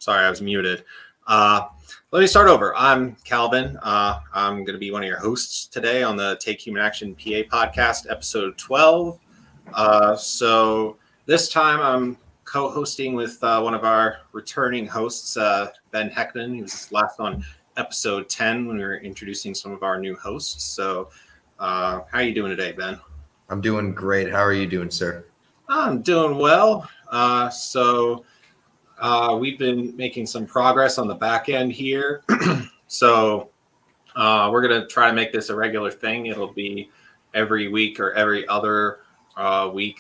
sorry, I was muted. Let me start over. I'm Calvin. I'm going to be one of your hosts today on the Take Human Action PA podcast, episode 12. So this time I'm co-hosting with one of our returning hosts, Ben Heckman. He was last on episode 10 when we were introducing some of our new hosts. So how are you doing today, Ben? I'm doing great. How are you doing, sir? I'm doing well. We've been making some progress on the back end here. So we're going to try to make this a regular thing. It'll be every week or every other week,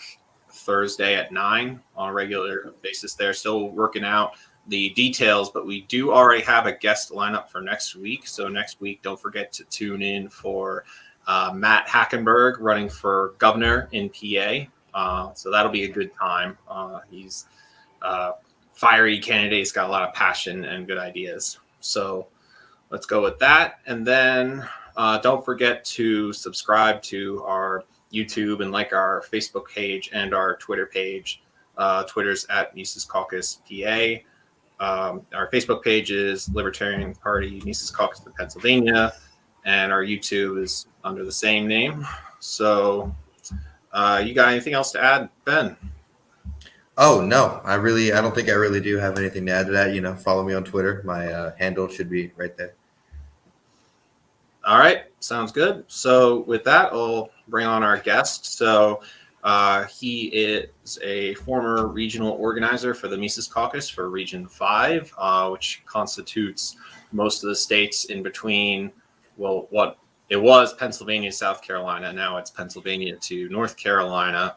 Thursday at 9 on a regular basis. They're still working out the details, but we do already have a guest lineup for next week. So next week, don't forget to tune in for Matt Hackenberg running for governor in PA. So that'll be a good time. He's fiery candidate. He's got a lot of passion and good ideas. So let's go with that. And then don't forget to subscribe to our YouTube and like our Facebook page and our Twitter page. Twitter's at Mises Caucus PA. Our Facebook page is Libertarian Party Mises Caucus of Pennsylvania. And our YouTube is under the same name. So you got anything else to add, Ben? Oh, no, I don't think I really do have anything to add to that. Follow me on Twitter. My handle should be right there. All right. Sounds good. So with that, I'll bring on our guest. So he is a former regional organizer for the Mises Caucus for Region 5, which constitutes most of the states in between, well, what it was Pennsylvania, South Carolina. Now it's Pennsylvania to North Carolina.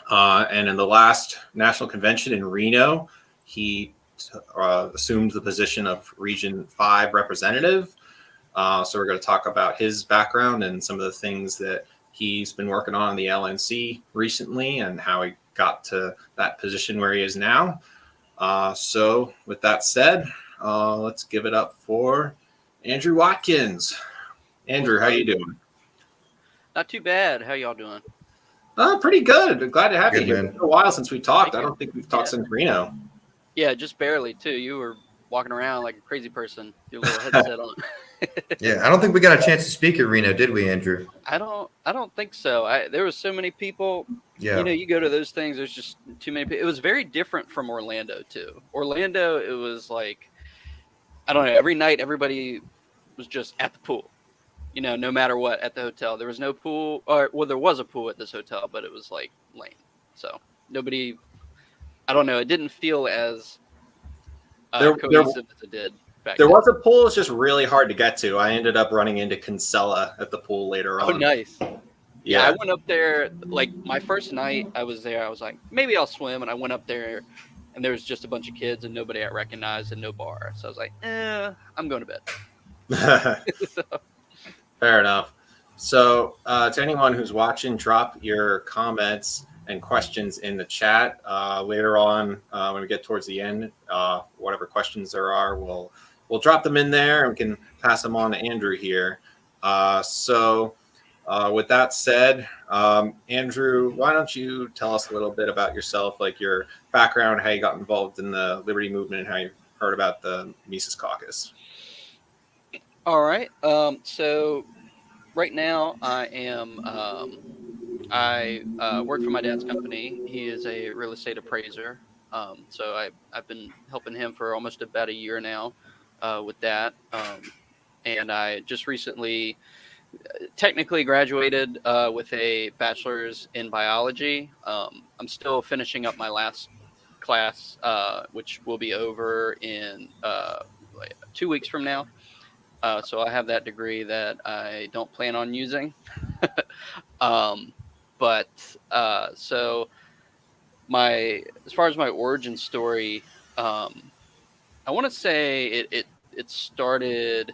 And in the last national convention in Reno, he assumed the position of Region 5 representative. So we're going to talk about his background and some of the things that he's been working on in the LNC recently and how he got to that position where he is now. So with that said, let's give it up for Andrew Watkins. Andrew, how you doing? Not too bad. How y'all doing? Pretty good. Glad to have you here. Man. It's been a while since we talked. I don't think we've talked since Reno. Yeah, just barely too. You were walking around like a crazy person, your little headset on. Yeah, I don't think we got a chance to speak at Reno, did we, Andrew? I don't think so. There was so many people. Yeah. You go to those things. There's just too many people. It was very different from Orlando too. Orlando, it was like, I don't know. Every night, everybody was just at the pool. No matter what, at the hotel. There was no pool, there was a pool at this hotel, but it was like lame. So nobody, I don't know. It didn't feel as cohesive as it did back then. Was a pool. It's just really hard to get to. I ended up running into Kinsella at the pool later on. Oh, nice. Yeah, I went up there, like my first night I was there, I was like, maybe I'll swim. And I went up there and there was just a bunch of kids and nobody I recognized and no bar. So I was like, I'm going to bed. So. Fair enough. So to anyone who's watching, drop your comments and questions in the chat. Later on, when we get towards the end, whatever questions there are, we'll drop them in there and we can pass them on to Andrew here. So with that said, Andrew, why don't you tell us a little bit about yourself, like your background, how you got involved in the Liberty movement, and how you heard about the Mises Caucus? All right. So right now I am, I work for my dad's company. He is a real estate appraiser. So I've been helping him for almost about a year now with that. And I just recently technically graduated with a bachelor's in biology. I'm still finishing up my last class, which will be over in 2 weeks from now. So I have that degree that I don't plan on using. So as far as my origin story, I want to say it started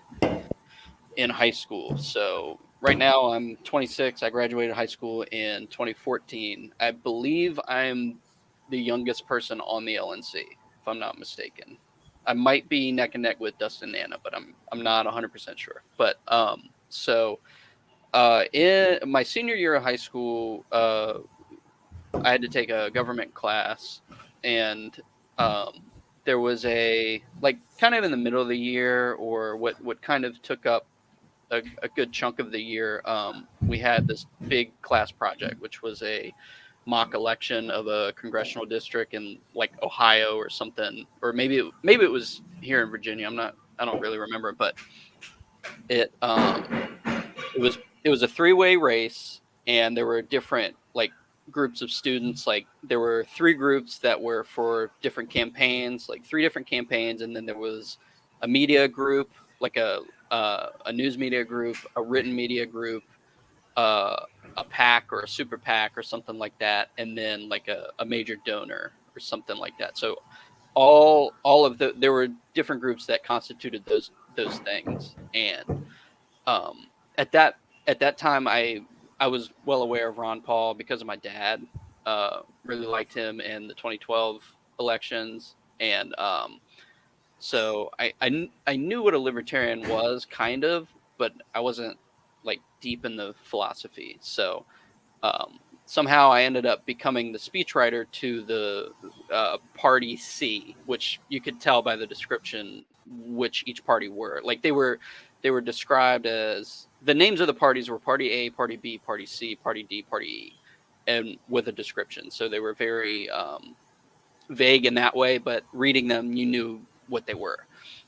in high school. So right now I'm 26. I graduated high school in 2014. I believe I'm the youngest person on the LNC, if I'm not mistaken. I might be neck and neck with Dustin and Anna, but I'm not 100% sure. But in my senior year of high school, I had to take a government class, and there was a, like, kind of in the middle of the year, or what kind of took up a good chunk of the year, we had this big class project, which was a mock election of a congressional district in like Ohio or something, or maybe it was here in Virginia. I don't really remember, but it it was a three-way race, and there were different like groups of students. Like there were three groups that were for different campaigns, like three different campaigns, and then there was a media group, like a news media group, a written media group, uh, a PAC or a super PAC or something like that, and then like a major donor or something like that. So all of there were different groups that constituted those things, and um, at that time, I was well aware of Ron Paul because of my dad. Really liked him in the 2012 elections, and so I knew what a libertarian was, kind of, but I wasn't like deep in the philosophy. So somehow I ended up becoming the speechwriter to the Party C, which you could tell by the description which each party were. Like they were described as, the names of the parties were Party A, Party B, Party C, Party D, Party E, and with a description. So they were very vague in that way, but reading them, you knew what they were.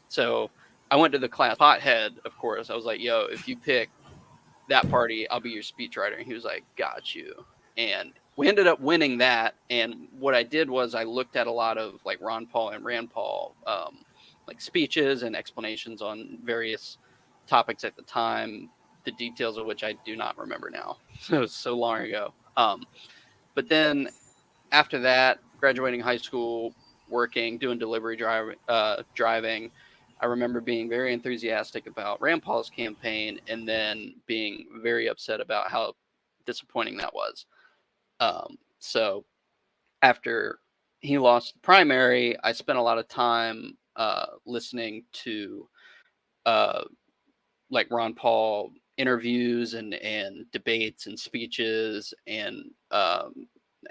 So I went to the class pothead, of course. I was like, yo, if you pick that party, I'll be your speechwriter. And he was like, got you. And we ended up winning that. And what I did was I looked at a lot of like Ron Paul and Rand Paul, like speeches and explanations on various topics at the time, the details of which I do not remember now. So it was so long ago. But then after that, graduating high school, working, doing delivery driving, I remember being very enthusiastic about Rand Paul's campaign, and then being very upset about how disappointing that was. So after he lost the primary, I spent a lot of time listening to like Ron Paul interviews and debates and speeches, and I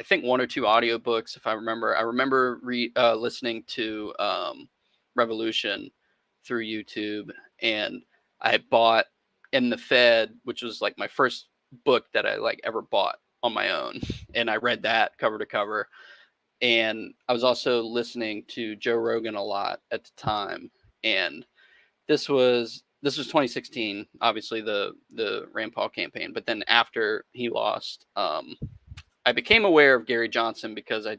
think one or two audiobooks, if I remember. I remember listening to Revolution through YouTube, and I bought In the Fed, which was like my first book that I like ever bought on my own, and I read that cover to cover. And I was also listening to Joe Rogan a lot at the time, and this was 2016, obviously the Rand Paul campaign. But then after he lost, I became aware of Gary Johnson because I,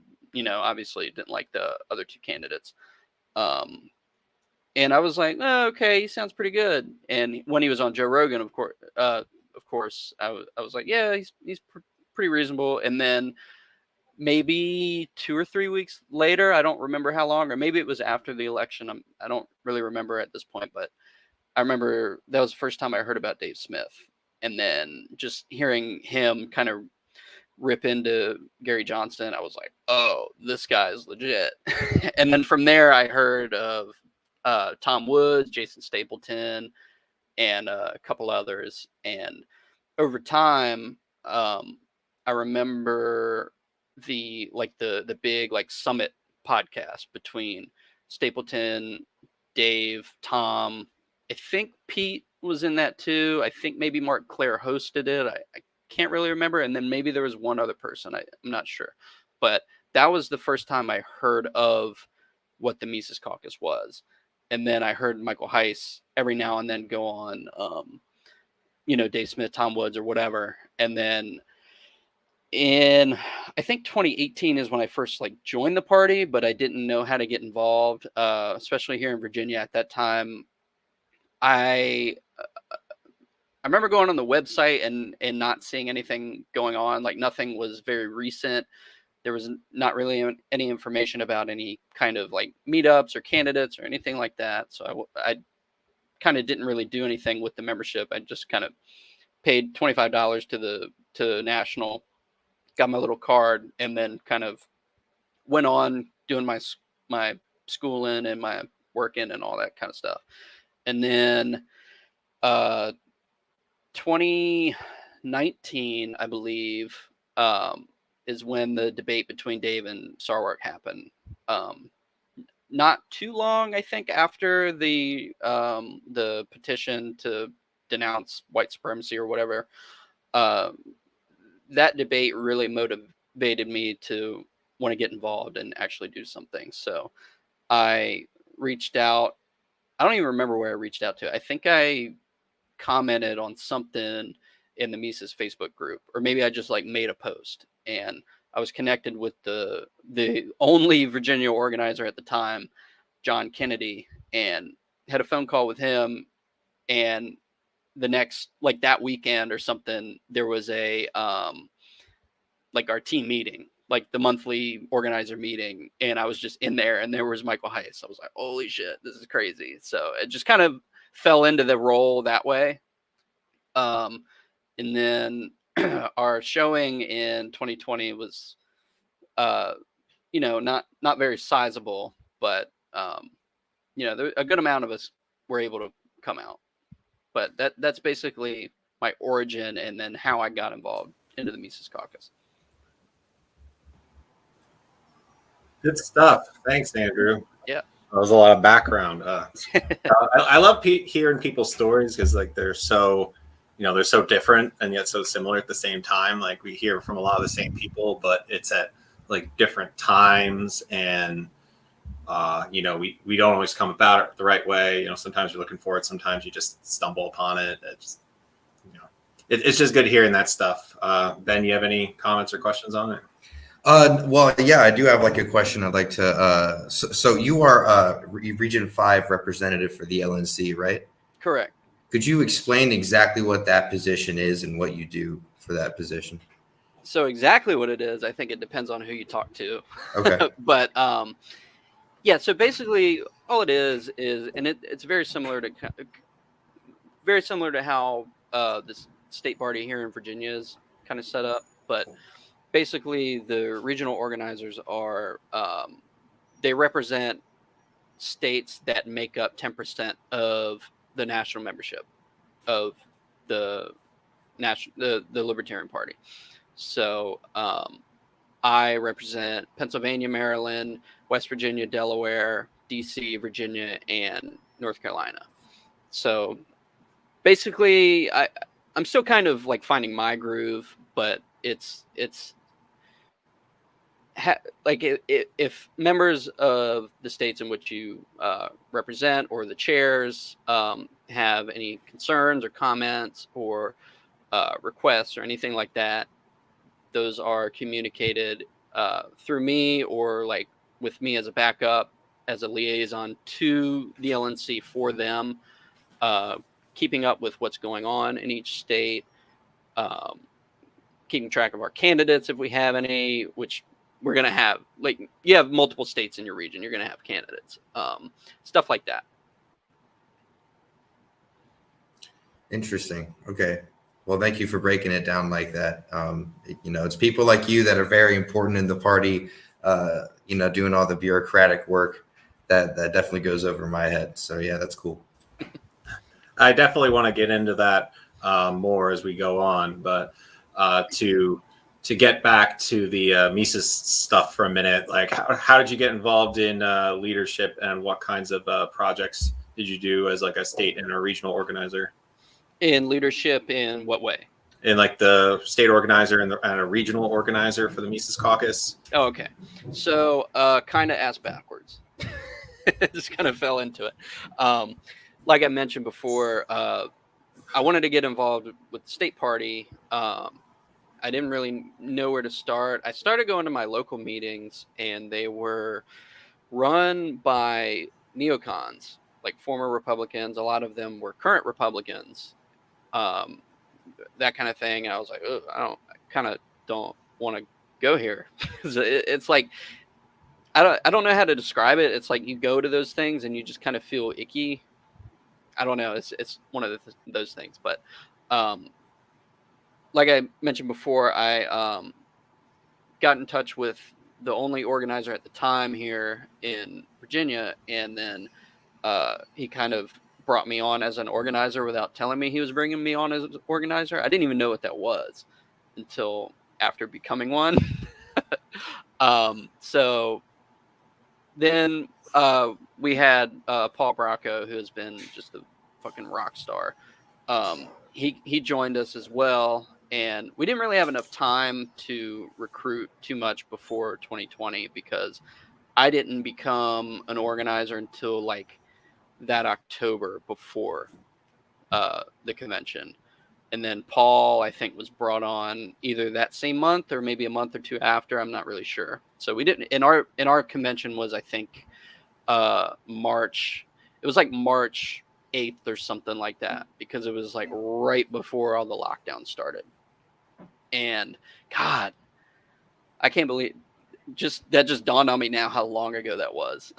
obviously didn't like the other two candidates. And I was like, oh, okay, he sounds pretty good. And when he was on Joe Rogan, of course, I was like, yeah, he's pretty reasonable. And then maybe 2 or 3 weeks later, I don't remember how long, or maybe it was after the election. I don't really remember at this point, but I remember that was the first time I heard about Dave Smith. And then just hearing him kind of rip into Gary Johnson, I was like, oh, this guy's legit. And then from there, I heard of Tom Woods, Jason Stapleton, and a couple others. And over time, I remember the big like summit podcast between Stapleton, Dave, Tom. I think Pete was in that too. I think maybe Mark Claire hosted it. I can't really remember. And then maybe there was one other person. I'm not sure. But that was the first time I heard of what the Mises Caucus was. And then I heard Michael Heiss every now and then go on, Dave Smith, Tom Woods, or whatever. And then in, I think 2018 is when I first like joined the party, but I didn't know how to get involved, especially here in Virginia at that time. I remember going on the website and not seeing anything going on. Like nothing was very recent. There was not really any information about any kind of like meetups or candidates or anything like that. So I kind of didn't really do anything with the membership. I just kind of paid $25 to National, got my little card, and then kind of went on doing my schooling and my working and all that kind of stuff. And then 2019, I believe, is when the debate between Dave and Sarwark happened. not too long, I think, after the petition to denounce white supremacy or whatever, that debate really motivated me to want to get involved and actually do something. So I reached out. I don't even remember where I reached out to. I think I commented on something in the Mises Facebook group, or maybe I just like made a post, and I was connected with the only Virginia organizer at the time, John Kennedy, and had a phone call with him. And the next, like that weekend or something, there was a like our team meeting, like the monthly organizer meeting, and I was just in there, and there was Michael Heiss. I was like, holy shit, this is crazy. So it just kind of fell into the role that way. And then our showing in 2020 was, not very sizable, but a good amount of us were able to come out. But that's basically my origin, and then how I got involved into the Mises Caucus. Good stuff. Thanks, Andrew. Yeah. That was a lot of background. I love hearing people's stories because like they're so different and yet so similar at the same time. Like we hear from a lot of the same people, but it's at like different times, and we don't always come about it the right way. Sometimes you're looking for it, sometimes you just stumble upon it. It's just good hearing that stuff. Ben, you have any comments or questions on it? Well, yeah, I do have like a question I'd like to. So you are Region 5 representative for the LNC, right? Correct. Could you explain exactly what that position is and what you do for that position? So exactly what it is, I think it depends on who you talk to. Okay. But yeah, so basically all it is, and it's very similar to how this state party here in Virginia is kind of set up. But basically the regional organizers are, they represent states that make up 10% of the national membership of the Libertarian Party. So I represent Pennsylvania, Maryland, West Virginia, Delaware, DC, Virginia, and North Carolina. So basically I'm still kind of like finding my groove, but if members of the states in which you represent or the chairs have any concerns or comments or requests or anything like that, those are communicated through me or like with me as a backup, as a liaison to the LNC for them, keeping up with what's going on in each state, keeping track of our candidates if we have any, which we're going to have. Like, you have multiple states in your region, you're going to have candidates, stuff like that. Interesting. Okay. Well, thank you for breaking it down like that. It's people like you that are very important in the party, doing all the bureaucratic work that definitely goes over my head. So yeah, that's cool. I definitely want to get into that more as we go on, but to get back to the Mises stuff for a minute, like how did you get involved in leadership, and what kinds of projects did you do as like a state and a regional organizer? In leadership in what way? In like the state organizer and a regional organizer for the Mises Caucus. Oh, okay. So kind of ass backwards. Just kind of fell into it. Like I mentioned before, I wanted to get involved with the state party. I didn't really know where to start. I started going to my local meetings, and they were run by neocons, like former Republicans. A lot of them were current Republicans, that kind of thing. And I was like, I kind of don't want to go here. It's like, I don't know how to describe it. It's like you go to those things and you just kind of feel icky. I don't know. It's one of those things. But like I mentioned before, I got in touch with the only organizer at the time here in Virginia, and then he kind of brought me on as an organizer without telling me he was bringing me on as an organizer. I didn't even know what that was until after becoming one. So then We had Paul Bracco, who has been just a fucking rock star. He joined us as well, and we didn't really have enough time to recruit too much before 2020 because I didn't become an organizer until like that October before the convention. And then Paul, I think, was brought on either that same month or maybe a month or two after. I'm not really sure. So we didn't. In our convention was, I think, March. It was like March 8th or something like that, because it was like right before all the lockdowns started. And God, I can't believe that just dawned on me now how long ago that was.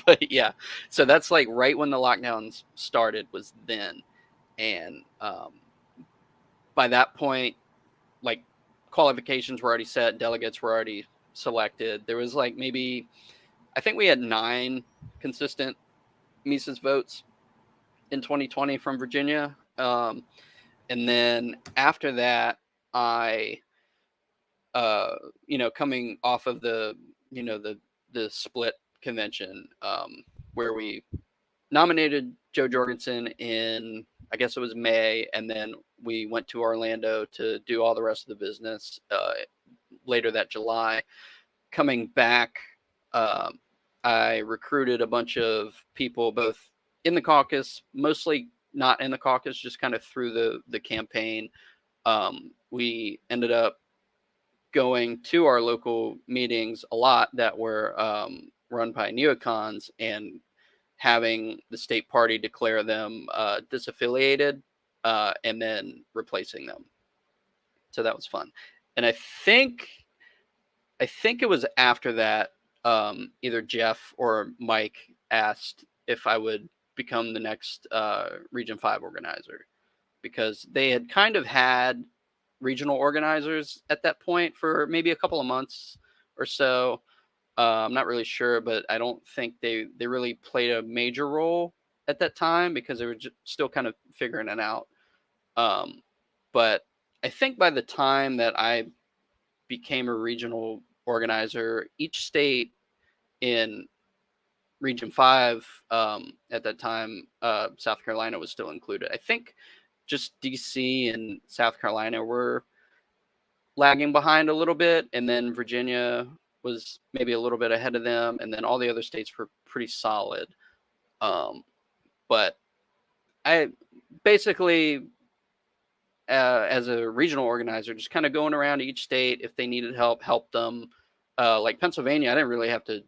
But yeah, so that's like right when the lockdowns started was then. And by that point, like, qualifications were already set, delegates were already selected. There was like maybe, I think we had 9 consistent Mises votes in 2020 from Virginia. And then after that, I, coming off of the split convention, where we nominated Joe Jorgensen in, I guess it was May, and then we went to Orlando to do all the rest of the business later that July. Coming back, I recruited a bunch of people, both in the caucus, mostly not in the caucus, just kind of through the campaign. We ended up going to our local meetings a lot that were run by neocons, and having the state party declare them disaffiliated, and then replacing them. So that was fun. And I think it was after that, either Jeff or Mike asked if I would become the next Region 5 organizer, because they had kind of had regional organizers at that point for maybe a couple of months or so. I'm not really sure, but I don't think they really played a major role at that time because they were still kind of figuring it out. But I think by the time that I became a regional organizer, each state in Region 5 at that time, South Carolina was still included. I think just DC and South Carolina were lagging behind a little bit, and then Virginia was maybe a little bit ahead of them, and then all the other states were pretty solid. But I basically, as a regional organizer, just kind of going around each state, if they needed help them. Like Pennsylvania, I didn't really have to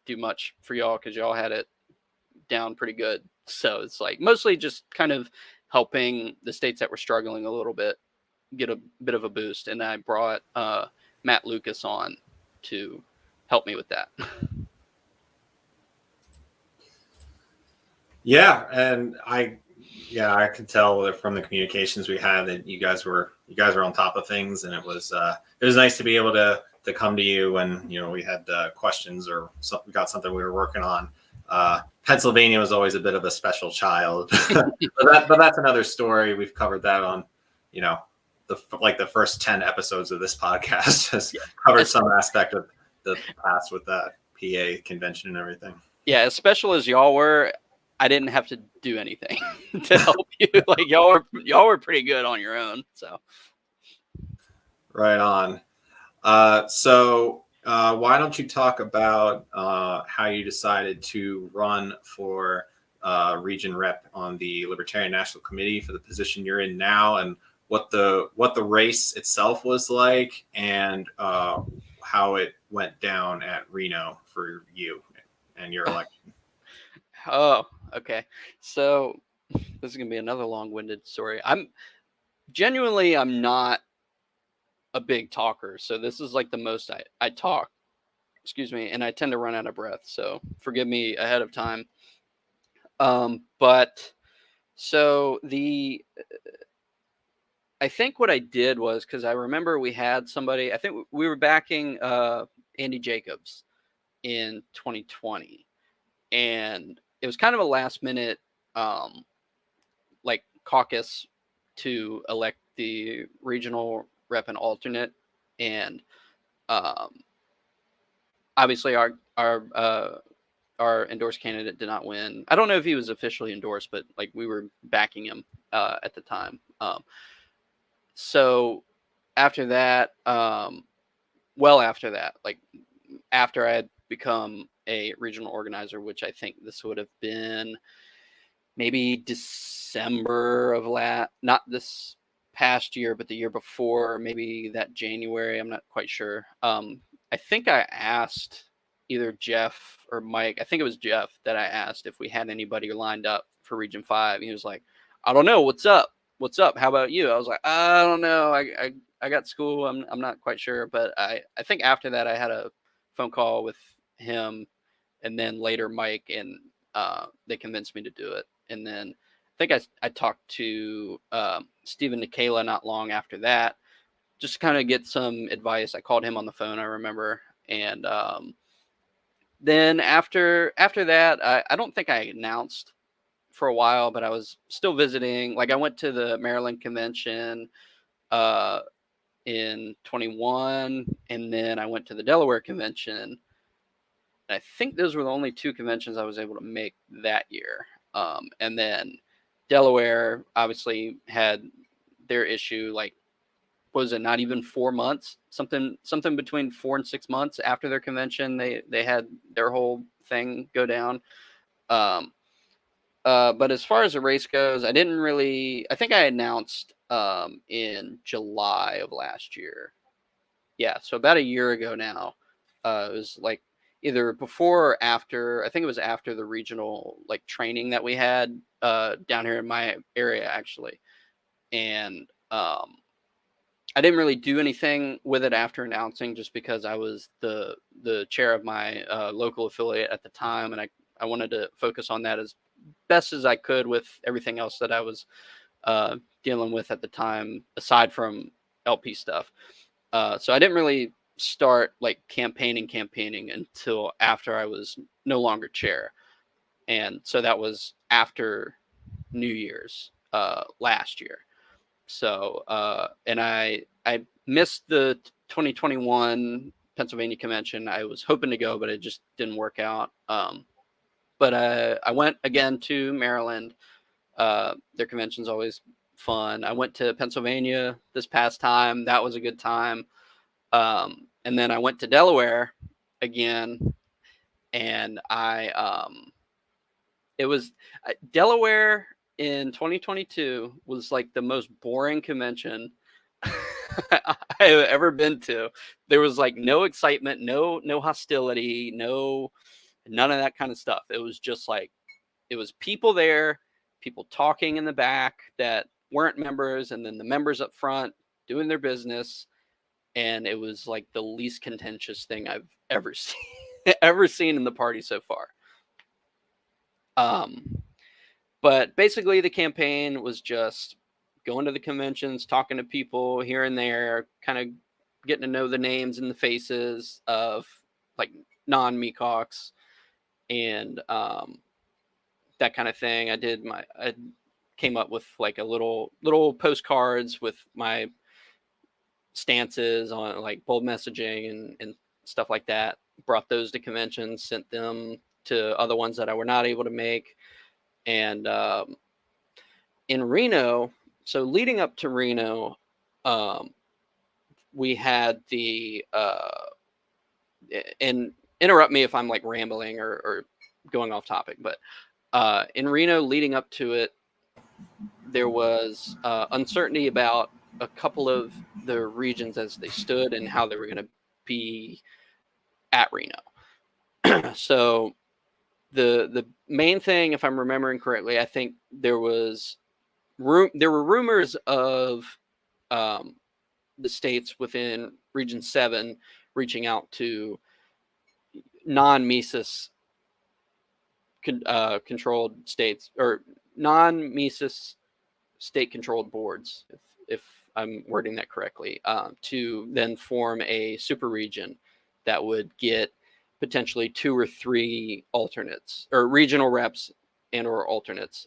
do much for y'all because y'all had it down pretty good. So it's like mostly just kind of helping the states that were struggling a little bit get a bit of a boost. And I brought Matt Lucas on to help me with that. Yeah, and I could tell that from the communications we had that you guys were on top of things, and it was nice to be able to come to you when we had questions or we got something we were working on. Pennsylvania was always a bit of a special child, but that's another story. We've covered that on the first 10 episodes of this podcast has covered some aspect of the past with that PA convention and everything. Yeah, as special as y'all were, I didn't have to do anything to help you. Like y'all were pretty good on your own. So right on. So why don't you talk about how you decided to run for region rep on the Libertarian National Committee for the position you're in now, and what the race itself was like, and how it went down at Reno for you and your election. Oh, okay. So this is gonna be another long-winded story. I'm not a big talker, so this is like the most I talk. Excuse me, and I tend to run out of breath, so forgive me ahead of time. But so I think what I did was, because I remember we had somebody. I think we were backing Andy Jacobs in 2020, and it was kind of a last minute like caucus to elect the regional rep and alternate, and obviously our our endorsed candidate did not win. I don't know if he was officially endorsed, but like we were backing him at the time. So after that, well after that, like after I had become a regional organizer, which I think this would have been maybe December of not this past year, but the year before, maybe that January. I'm not quite sure. I think I asked either Jeff or Mike. I think it was Jeff that I asked if we had anybody lined up for Region 5. He was like, I don't know. What's up? What's up? How about you? I was like, I don't know. I got school. I'm not quite sure. But I think after that, I had a phone call with him and then later Mike, and they convinced me to do it. And then I think I talked to Stephen Nikala not long after that, just to kind of get some advice. I called him on the phone, I remember. And then after that, I don't think I announced for a while, but I was still visiting. Like I went to the Maryland convention in 21, and then I went to the Delaware convention. I think those were the only two conventions I was able to make that year. And then Delaware obviously had their issue, like, was it not even 4 months? Something between 4 and 6 months after their convention, they had their whole thing go down. But as far as the race goes, I think I announced in July of last year. Yeah, so about a year ago now. It was like either before or after. I think it was after the regional like training that we had down here in my area actually. And I didn't really do anything with it after announcing, just because I was the chair of my local affiliate at the time, and I wanted to focus on that as best as I could with everything else that I was dealing with at the time, aside from LP stuff. So I didn't really start like campaigning until after I was no longer chair. And so that was after New Year's last year. So and I missed the 2021 Pennsylvania convention. I was hoping to go, but it just didn't work out. But I went again to Maryland. Their convention's always fun. I went to Pennsylvania this past time. That was a good time. And then I went to Delaware again, and it was Delaware in 2022 was like the most boring convention I've ever been to. There was like no excitement, no hostility, none of that kind of stuff. It was just like, it was people there, people talking in the back that weren't members, and then the members up front doing their business. And it was like the least contentious thing I've ever seen in the party so far. But basically the campaign was just going to the conventions, talking to people here and there, kind of getting to know the names and the faces of like non-MECOX and that kind of thing. I came up with like a little postcards with my stances on like bold messaging and stuff like that. Brought those to conventions, sent them to other ones that I were not able to make. And in Reno, so leading up to Reno, we had the and interrupt me if I'm like rambling or going off topic, but in Reno leading up to it, there was uncertainty about a couple of the regions as they stood and how they were going to be at Reno. So the main thing, if I'm remembering correctly, I think there were rumors of the states within Region 7 reaching out to non-Mises controlled states, or non-Mises state-controlled boards, if I'm wording that correctly, to then form a super region that would get potentially 2 or 3 alternates, or regional reps and or alternates.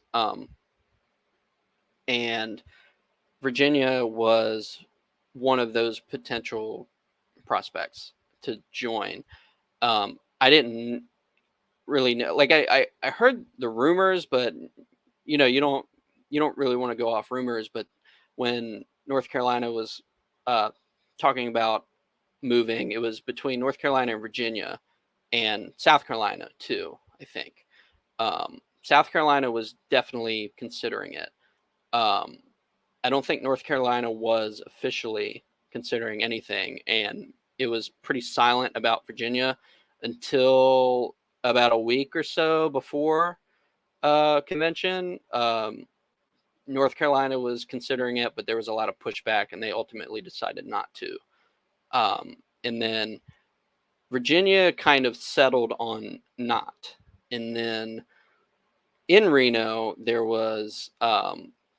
And Virginia was one of those potential prospects to join. I didn't really know. Like I heard the rumors, but you know, you don't really want to go off rumors. But when North Carolina was talking about moving, it was between North Carolina and Virginia, and South Carolina too, I think. South Carolina was definitely considering it. I don't think North Carolina was officially considering anything, and it was pretty silent about Virginia until about a week or so before convention. North Carolina was considering it, but there was a lot of pushback, and they ultimately decided not to. And then Virginia kind of settled on not. And then in Reno, there was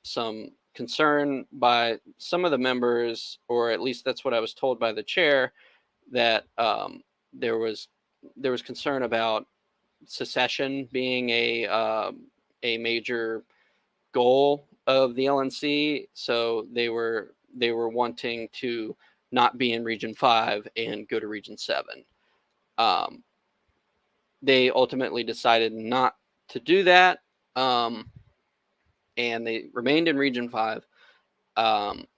some concern by some of the members, or at least that's what I was told by the chair, that there was concern about secession being a major goal of the LNC. So they were wanting to not be in Region 5 and go to Region 7. They ultimately decided not to do that, and they remained in Region 5.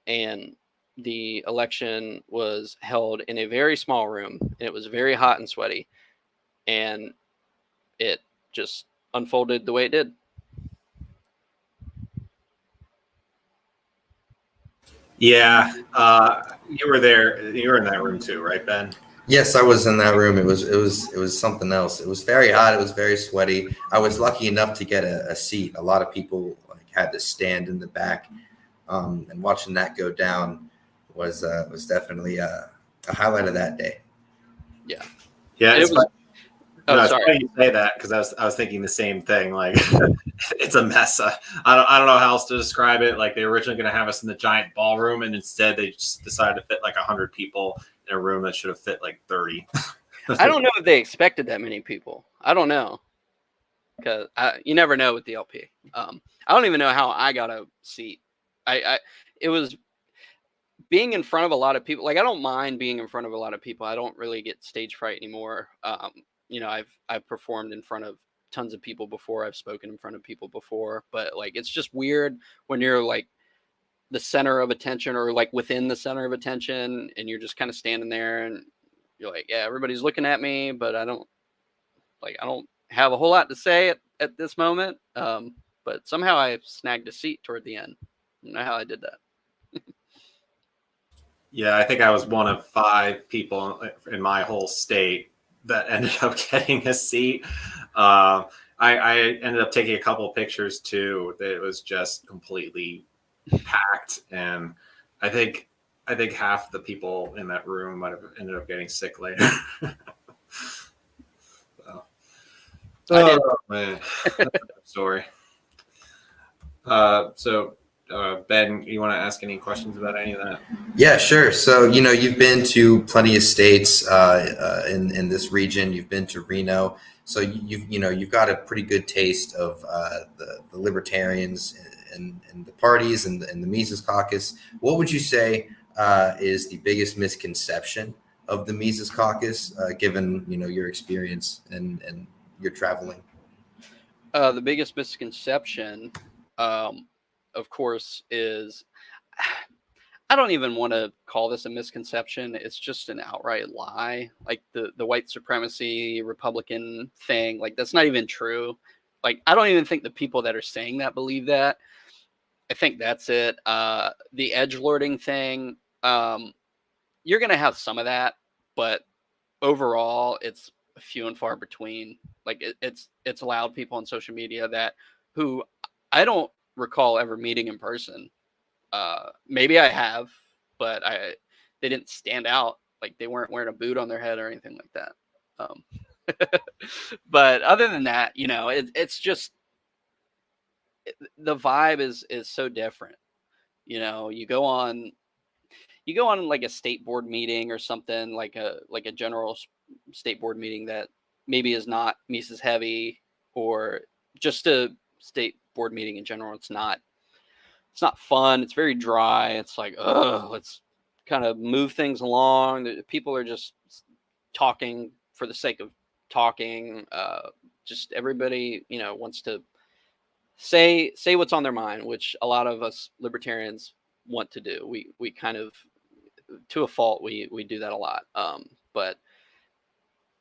And the election was held in a very small room, and it was very hot and sweaty, and it just unfolded the way it did. Yeah, you were there. You were in that room too, right, Ben? Yes, I was in that room. It was something else. It was very hot. It was very sweaty. I was lucky enough to get a seat. A lot of people had to stand in the back, and watching that go down was definitely a highlight of that day. Yeah. It's was. No, it's Sorry. funny you say that, because I was thinking the same thing. Like, it's a mess. I don't know how else to describe it. Like, they were originally going to have us in the giant ballroom, and instead they just decided to fit like 100 people in a room that should have fit like 30. I don't know if they expected that many people. I don't know, because you never know with the LP. I don't even know how I got a seat. It was being in front of a lot of people. Like, I don't mind being in front of a lot of people. I don't really get stage fright anymore. You know, I've performed in front of tons of people before. I've spoken in front of people before, but like, it's just weird when you're like the center of attention, or like within the center of attention, and you're just kind of standing there and you're like, yeah, everybody's looking at me, but I don't have a whole lot to say at this moment. But somehow I snagged a seat toward the end. I don't know how I did that. Yeah, I think I was one of 5 people in my whole state that ended up getting a seat. I ended up taking a couple of pictures too. It was just completely packed, and I think half the people in that room might have ended up getting sick later. So, I did. Man, story. So Ben, you want to ask any questions about any of that? Yeah, sure. So, you've been to plenty of states in this region. You've been to Reno, so you've got a pretty good taste of the libertarians and the parties and the Mises Caucus. What would you say is the biggest misconception of the Mises Caucus, given your experience and your traveling? The biggest misconception, of course, is I don't even want to call this a misconception. It's just an outright lie. Like the white supremacy Republican thing, like that's not even true. Like, I don't even think the people that are saying that believe that. I think that's it. The edgelording thing, you're going to have some of that, but overall, it's few and far between. Like, it's allowed people on social media who I don't recall ever meeting in person. Maybe I have, but they didn't stand out. Like, they weren't wearing a boot on their head or anything like that. But other than that, it's just the vibe is so different. You go on like a state board meeting or something, like a general state board meeting that maybe is not Mises heavy, or just a state board meeting in general. It's not fun. It's very dry. It's like, let's kind of move things along. People are just talking for the sake of talking. just everybody, wants to say what's on their mind, which a lot of us libertarians want to do. We kind of, to a fault, we do that a lot. But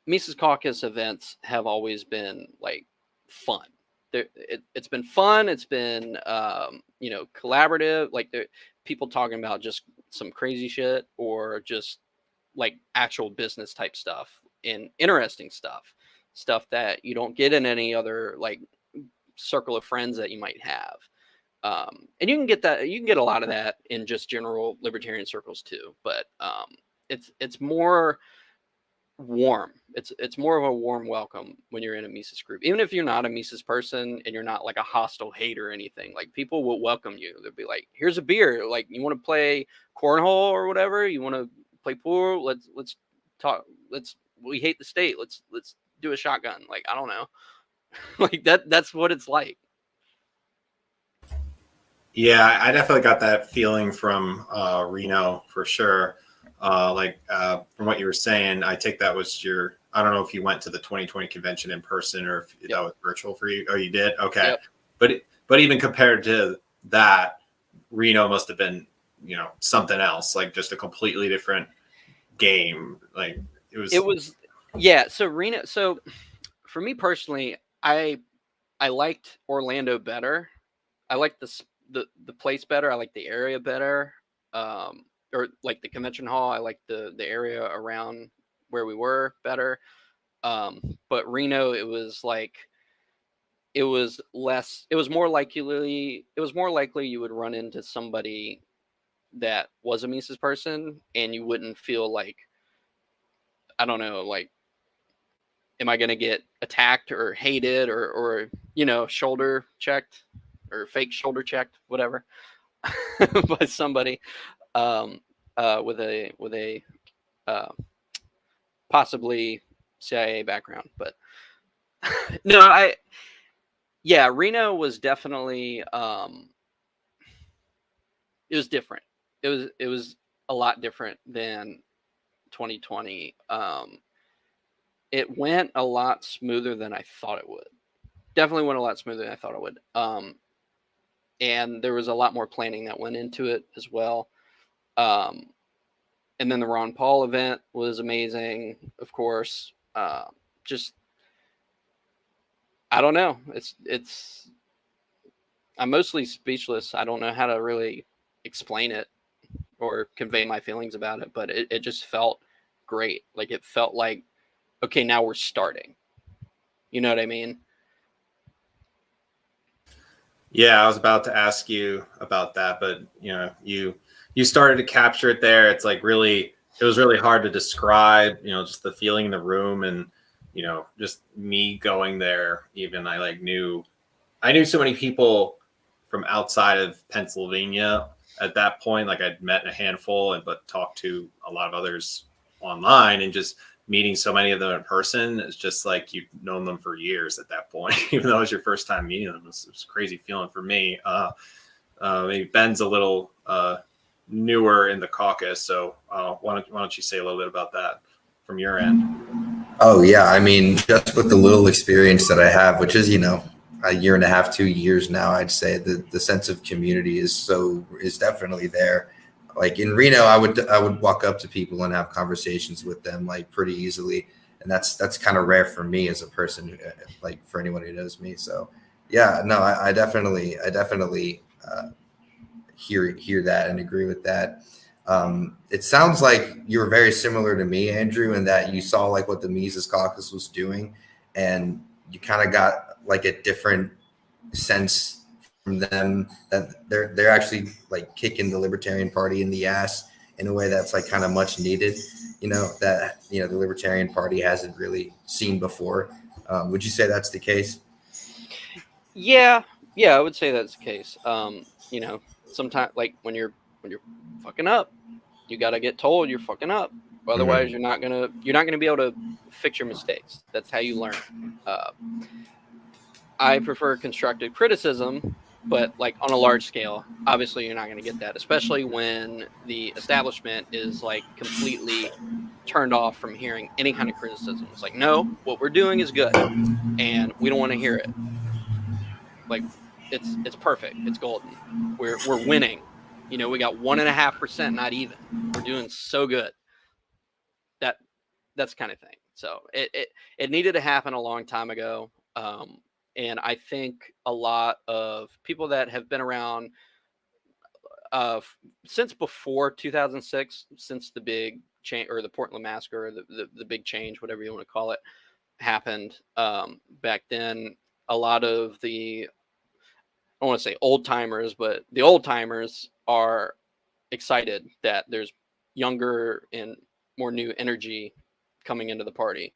Mises Caucus events have always been like fun. It's been fun. It's been collaborative. Like people talking about just some crazy shit, or just like actual business type stuff and interesting stuff that you don't get in any other like circle of friends that you might have. And you can get a lot of that in just general libertarian circles too. But it's more warm. It's more of a warm welcome when you're in a Mises group. Even if you're not a Mises person and you're not like a hostile hate or anything, like people will welcome you. They'll be like, here's a beer. Like, you want to play cornhole or whatever? You want to play pool? Let's talk. We hate the state. Let's do a shotgun. Like, I don't know. Like that's what it's like. Yeah, I definitely got that feeling from Reno for sure. From what you were saying, I take that was I don't know if you went to the 2020 convention in person or if that was virtual for you. Oh, you did? Okay. Yep. But even compared to that, Reno must have been, something else, like just a completely different game. Like it was. Yeah. So Reno. So for me personally, I liked Orlando better. I liked the place better. I liked the area better. Or like the convention hall. I liked the area around where we were better. But Reno, it was more likely you would run into somebody that was a Mises person, and you wouldn't feel like, I don't know, like, am I going to get attacked or hated or shoulder checked or fake shoulder checked, whatever, by somebody with a possibly CIA background. But no, Reno was definitely it was different. It was a lot different than 2020. It went a lot smoother than I thought it would. Definitely went a lot smoother than I thought it would. And there was a lot more planning that went into it as well. And then the Ron Paul event was amazing, of course. Just, I don't know. I'm mostly speechless. I don't know how to really explain it or convey my feelings about it, but it just felt great. Like, it felt like, okay, now we're starting. You know what I mean? Yeah, I was about to ask you about that, but you started to capture it there. It's like it was really hard to describe, just the feeling in the room, and just me going there. Even I knew so many people from outside of Pennsylvania at that point. Like, I'd met a handful, but talked to a lot of others online, and just meeting so many of them in person, it's just like you've known them for years at that point, even though it was your first time meeting them. It was a crazy feeling for me. Maybe Ben's a little newer in the caucus, so why don't you say a little bit about that from your end? Oh yeah, I mean, just with the little experience that I have, which is a year and a half, 2 years now, I'd say the sense of community is definitely there. Like in Reno, I would walk up to people and have conversations with them like pretty easily, and that's kind of rare for me as a person, like for anyone who knows me. So yeah, no, I definitely hear that and agree with that. It sounds like you were very similar to me, Andrew, in that you saw like what the Mises Caucus was doing, and you kind of got like a different sense from them that they're actually like kicking the Libertarian Party in the ass in a way that's like kind of much needed, that the Libertarian Party hasn't really seen before. Would you say that's the case? Yeah, I would say that's the case. Sometimes like when you're fucking up, you got to get told you're fucking up. Otherwise, you're not gonna be able to fix your mistakes. That's how you learn. I prefer constructive criticism But like on a large scale, obviously you're not going to get that, especially when the establishment is like completely turned off from hearing any kind of criticism. It's like, no, what we're doing is good, and we don't want to hear it. Like, it's perfect. It's golden. We're winning. You know, we got 1.5%, not even. We're doing so good. That's kind of thing. So it needed to happen a long time ago. And I think a lot of people that have been around since before 2006, since the big change, or the Portland massacre, or the big change, whatever you want to call it, happened back then, a lot of the, I want to say old timers, but the old timers are excited that there's younger and more new energy coming into the party.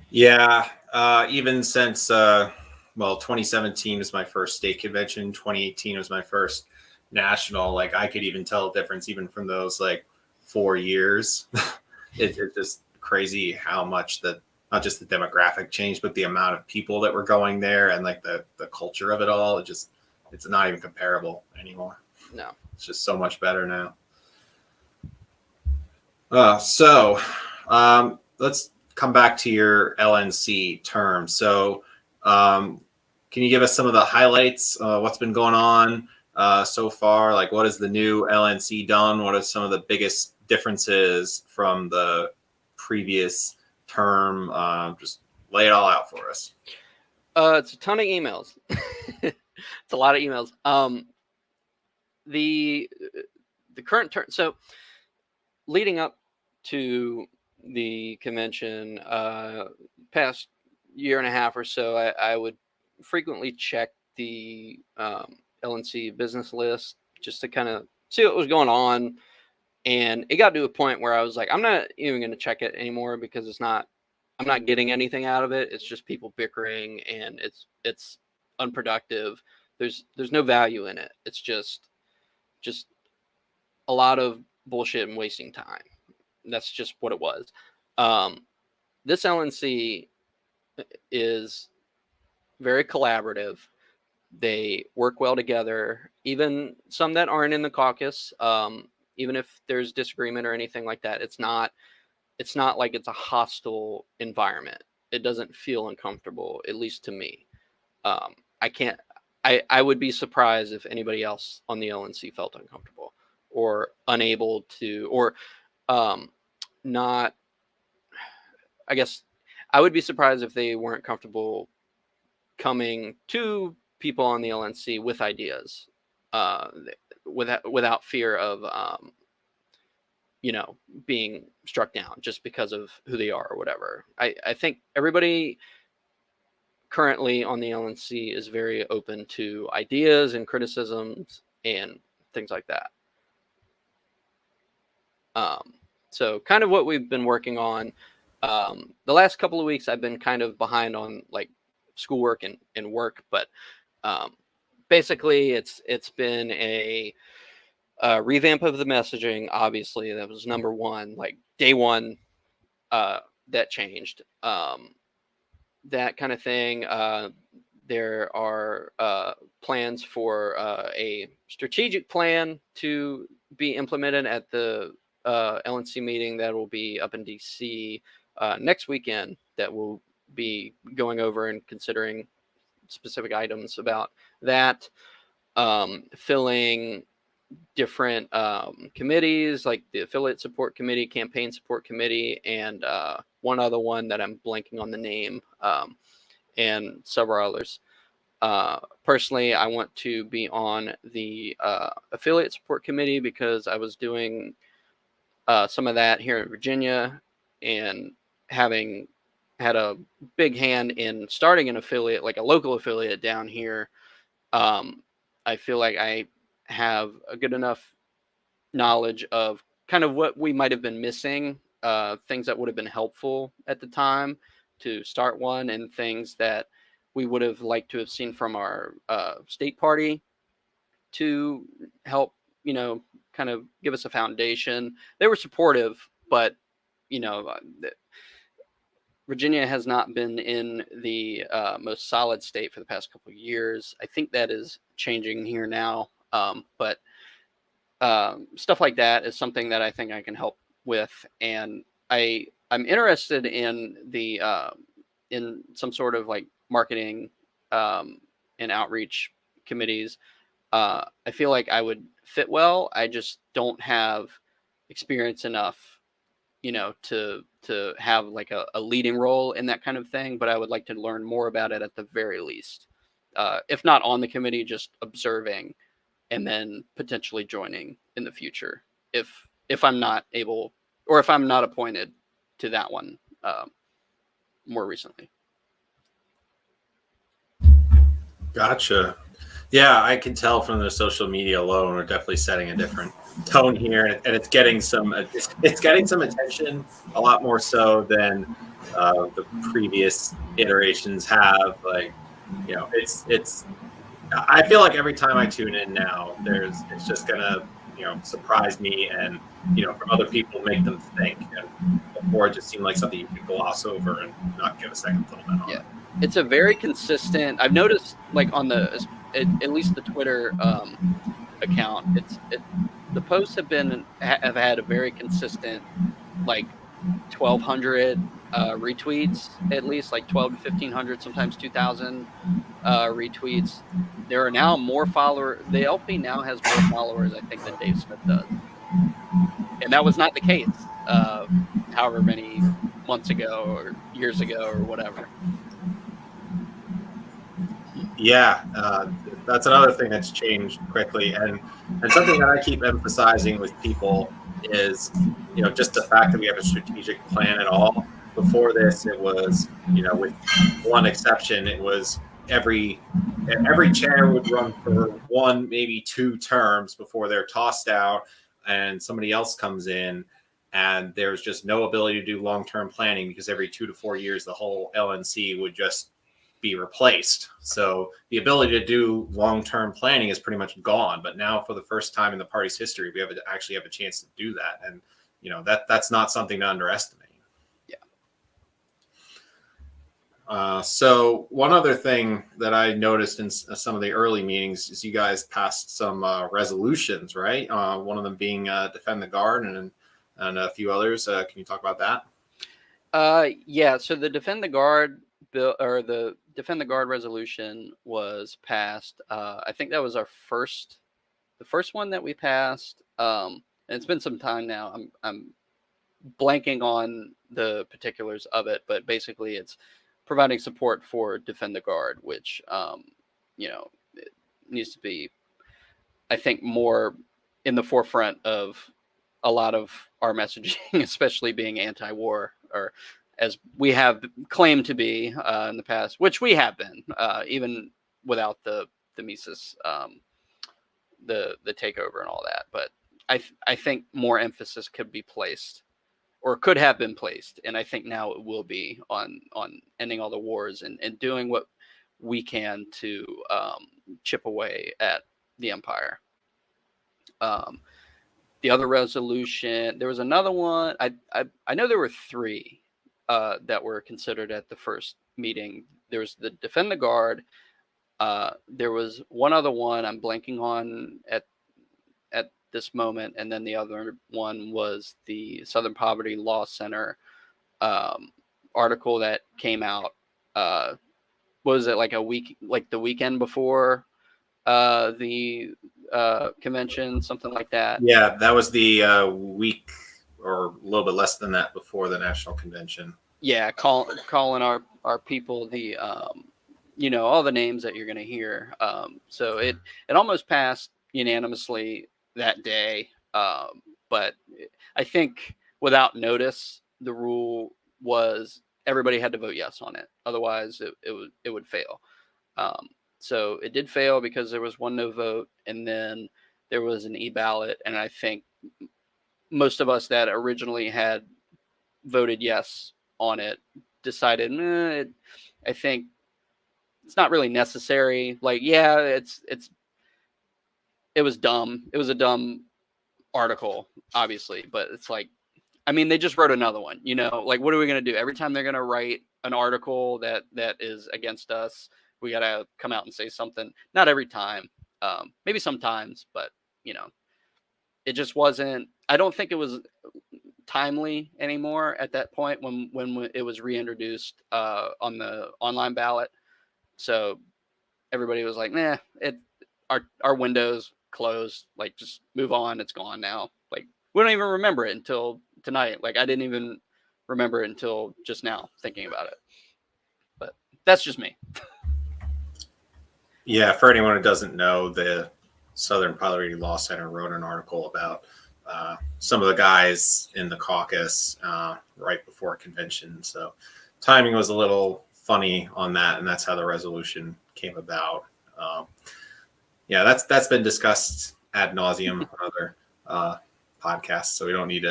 Yeah, even since 2017 was my first state convention. 2018 was my first national. Like, I could even tell a difference even from those like 4 years. It's just crazy how much not just the demographic change, but the amount of people that were going there, and like the culture of it all. It's not even comparable anymore. No, it's just so much better now. So let's come back to your LNC term. So can you give us some of the highlights? What's been going on so far? Like, what has the new LNC done? What are some of the biggest differences from the previous term? Just lay it all out for us. It's a ton of emails. It's a lot of emails. The current term. So leading up to the convention, past year and a half or so, I would frequently check the LNC business list just to kind of see what was going on. And it got to a point where I was like, I'm not even going to check it anymore, because I'm not getting anything out of it. It's just people bickering, and it's unproductive. There's no value in it. It's just a lot of bullshit and wasting time. That's just what it was. This LNC is very collaborative. They work well together, even some that aren't in the caucus. Even if there's disagreement or anything like that, it's not like it's a hostile environment. It doesn't feel uncomfortable, at least to me. I would be surprised if anybody else on the LNC felt uncomfortable or unable to, or not. I guess I would be surprised if they weren't comfortable coming to people on the LNC with ideas, without fear of being struck down just because of who they are or whatever. I think everybody currently on the LNC is very open to ideas and criticisms and things like that. So kind of what we've been working on. The last couple of weeks, I've been kind of behind on like schoolwork and work, but basically it's been a revamp of the messaging. Obviously, that was number one, like day one, that changed. That kind of thing. There are plans for a strategic plan to be implemented at the LNC meeting that will be up in DC next weekend, that will be going over and considering specific items about that, filling different committees like the affiliate support committee, campaign support committee, and one other one that I'm blanking on the name, and several others. Personally, I want to be on the affiliate support committee because I was doing some of that here in Virginia, and having had a big hand in starting an affiliate, like a local affiliate down here. I feel like I have a good enough knowledge of kind of what we might have been missing, things that would have been helpful at the time to start one, and things that we would have liked to have seen from our state party to help, kind of give us a foundation. They were supportive, but Virginia has not been in the most solid state for the past couple of years. I think that is changing here now. But stuff like that is something that I think I can help with. And I'm interested in the in some sort of like marketing and outreach committees. I feel like I would fit well. I just don't have experience enough, to have like a leading role in that kind of thing. But I would like to learn more about it at the very least, if not on the committee, just observing and then potentially joining in the future if I'm not able, or if I'm not appointed to that one more recently. Gotcha. Yeah, I can tell from the social media alone, we're definitely setting a different tone here, and it's getting some attention, a lot more so than the previous iterations have. Like, it's. I feel like every time I tune in now, it's just gonna surprise me, and from other people make them think. And before it just seemed like something you could gloss over and not give a second thought on. Yeah, it's a very consistent. I've noticed, like on at least the Twitter account, the posts have had a very consistent, like 1,200 retweets, at least, like 12 to 1,500, sometimes 2,000 retweets. There are now more followers. The LP now has more followers, I think, than Dave Smith does, and that was not the case however many months ago or years ago or whatever. Yeah, that's another thing that's changed quickly, and something that I keep emphasizing with people is, just the fact that we have a strategic plan at all. Before this, it was, with one exception, it was every chair would run for 1, maybe 2 terms before they're tossed out, and somebody else comes in, and there's just no ability to do long-term planning because every 2 to 4 years, the whole LNC would just be replaced. So the ability to do long-term planning is pretty much gone. But now, for the first time in the party's history, we actually have a chance to do that, and that's not something to underestimate. Yeah. So one other thing that I noticed in some of the early meetings is you guys passed some resolutions, right? One of them being defend the guard, and a few others. Can you talk about that? Yeah. So the defend the guard bill, or the defend the guard resolution, was passed. I think that was the first one that we passed. And it's been some time now. I'm blanking on the particulars of it, but basically it's providing support for defend the guard, which it needs to be, I think, more in the forefront of a lot of our messaging, especially being anti-war, or as we have claimed to be in the past, which we have been, even without the Mises, the takeover and all that. But I think more emphasis could be placed, or could have been placed, and I think now it will be, on ending all the wars and doing what we can to chip away at the empire. The other resolution, there was another one. I know there were 3 that were considered at the first meeting. There was the defend the guard. There was one other one I'm blanking on at this moment, and then the other one was the Southern Poverty Law Center article that came out. Was it like the weekend before the convention, something like that? Yeah, that was the week or a little bit less than that before the national convention. Yeah, calling our people the all the names that you're going to hear. So it almost passed unanimously that day, but I think without notice, the rule was everybody had to vote yes on it. Otherwise, it would fail. So it did fail because there was 1 no vote, and then there was an e-ballot, and I think most of us that originally had voted yes on it decided, I think it's not really necessary. Like, yeah, it was dumb. It was a dumb article, obviously, but it's like, I mean, they just wrote another one, like, what are we going to do? Every time they're going to write an article that is against us, we got to come out and say something. Not every time, maybe sometimes, but it just wasn't, I don't think it was timely anymore at that point when it was reintroduced on the online ballot. So everybody was like, nah, our window's closed. Like, just move on. It's gone now. Like, we don't even remember it until tonight. Like, I didn't even remember it until just now thinking about it. But that's just me. Yeah, for anyone who doesn't know, the Southern Poverty Law Center wrote an article about some of the guys in the caucus right before convention. So timing was a little funny on that, and that's how the resolution came about. Yeah, that's been discussed ad nauseum on other podcasts, so we don't need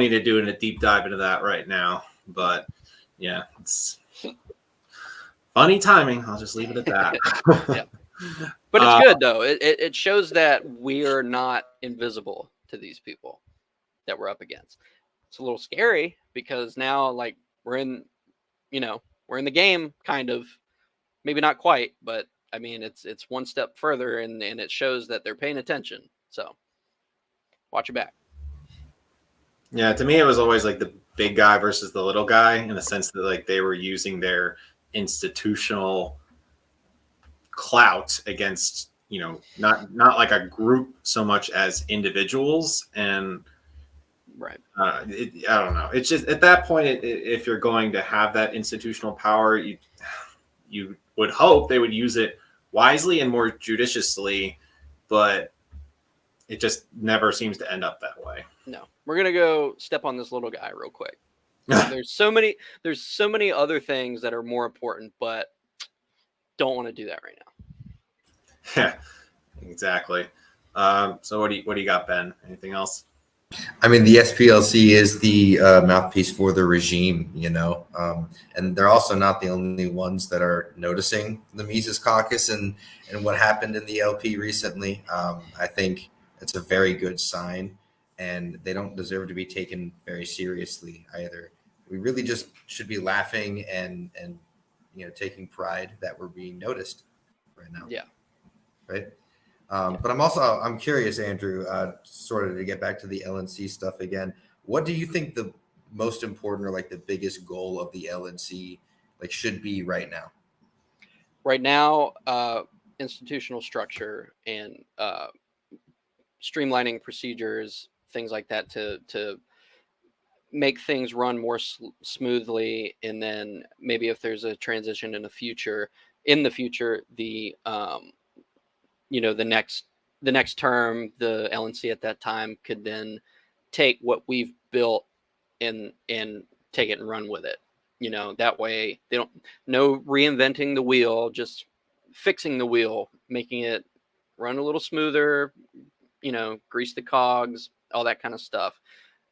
to do a deep dive into that right now. But yeah, it's funny timing. I'll just leave it at that. Yeah. But it's good, though. It shows that we are not invisible to these people that we're up against. It's a little scary because now, like, we're in the game, kind of. Maybe not quite, but I mean, it's one step further, and it shows that they're paying attention. So watch your back. Yeah, to me, it was always like the big guy versus the little guy, in the sense that, like, they were using their institutional clout against, not like a group so much as individuals. And Right. I don't know. It's just at that point, if you're going to have that institutional power, you would hope they would use it wisely and more judiciously, but it just never seems to end up that way. No, we're gonna go step on this little guy real quick. There's so many other things that are more important, but don't want to do that right now. Yeah, exactly. So what do you got, Ben? Anything else? I mean, the SPLC is the mouthpiece for the regime, and they're also not the only ones that are noticing the Mises Caucus and what happened in the LP recently. I think it's a very good sign, and they don't deserve to be taken very seriously either. We really just should be laughing and taking pride that we're being noticed right now. Yeah. Right. But I'm curious, Andrew, sort of to get back to the LNC stuff again. What do you think the most important or like the biggest goal of the LNC should be right now? Right now, institutional structure and streamlining procedures, things like that to make things run more smoothly, and then maybe if there's a transition in the future, the the next term, the LNC at that time could then take what we've built and take it and run with it. That way they don't, no reinventing the wheel, just fixing the wheel, making it run a little smoother, grease the cogs, all that kind of stuff,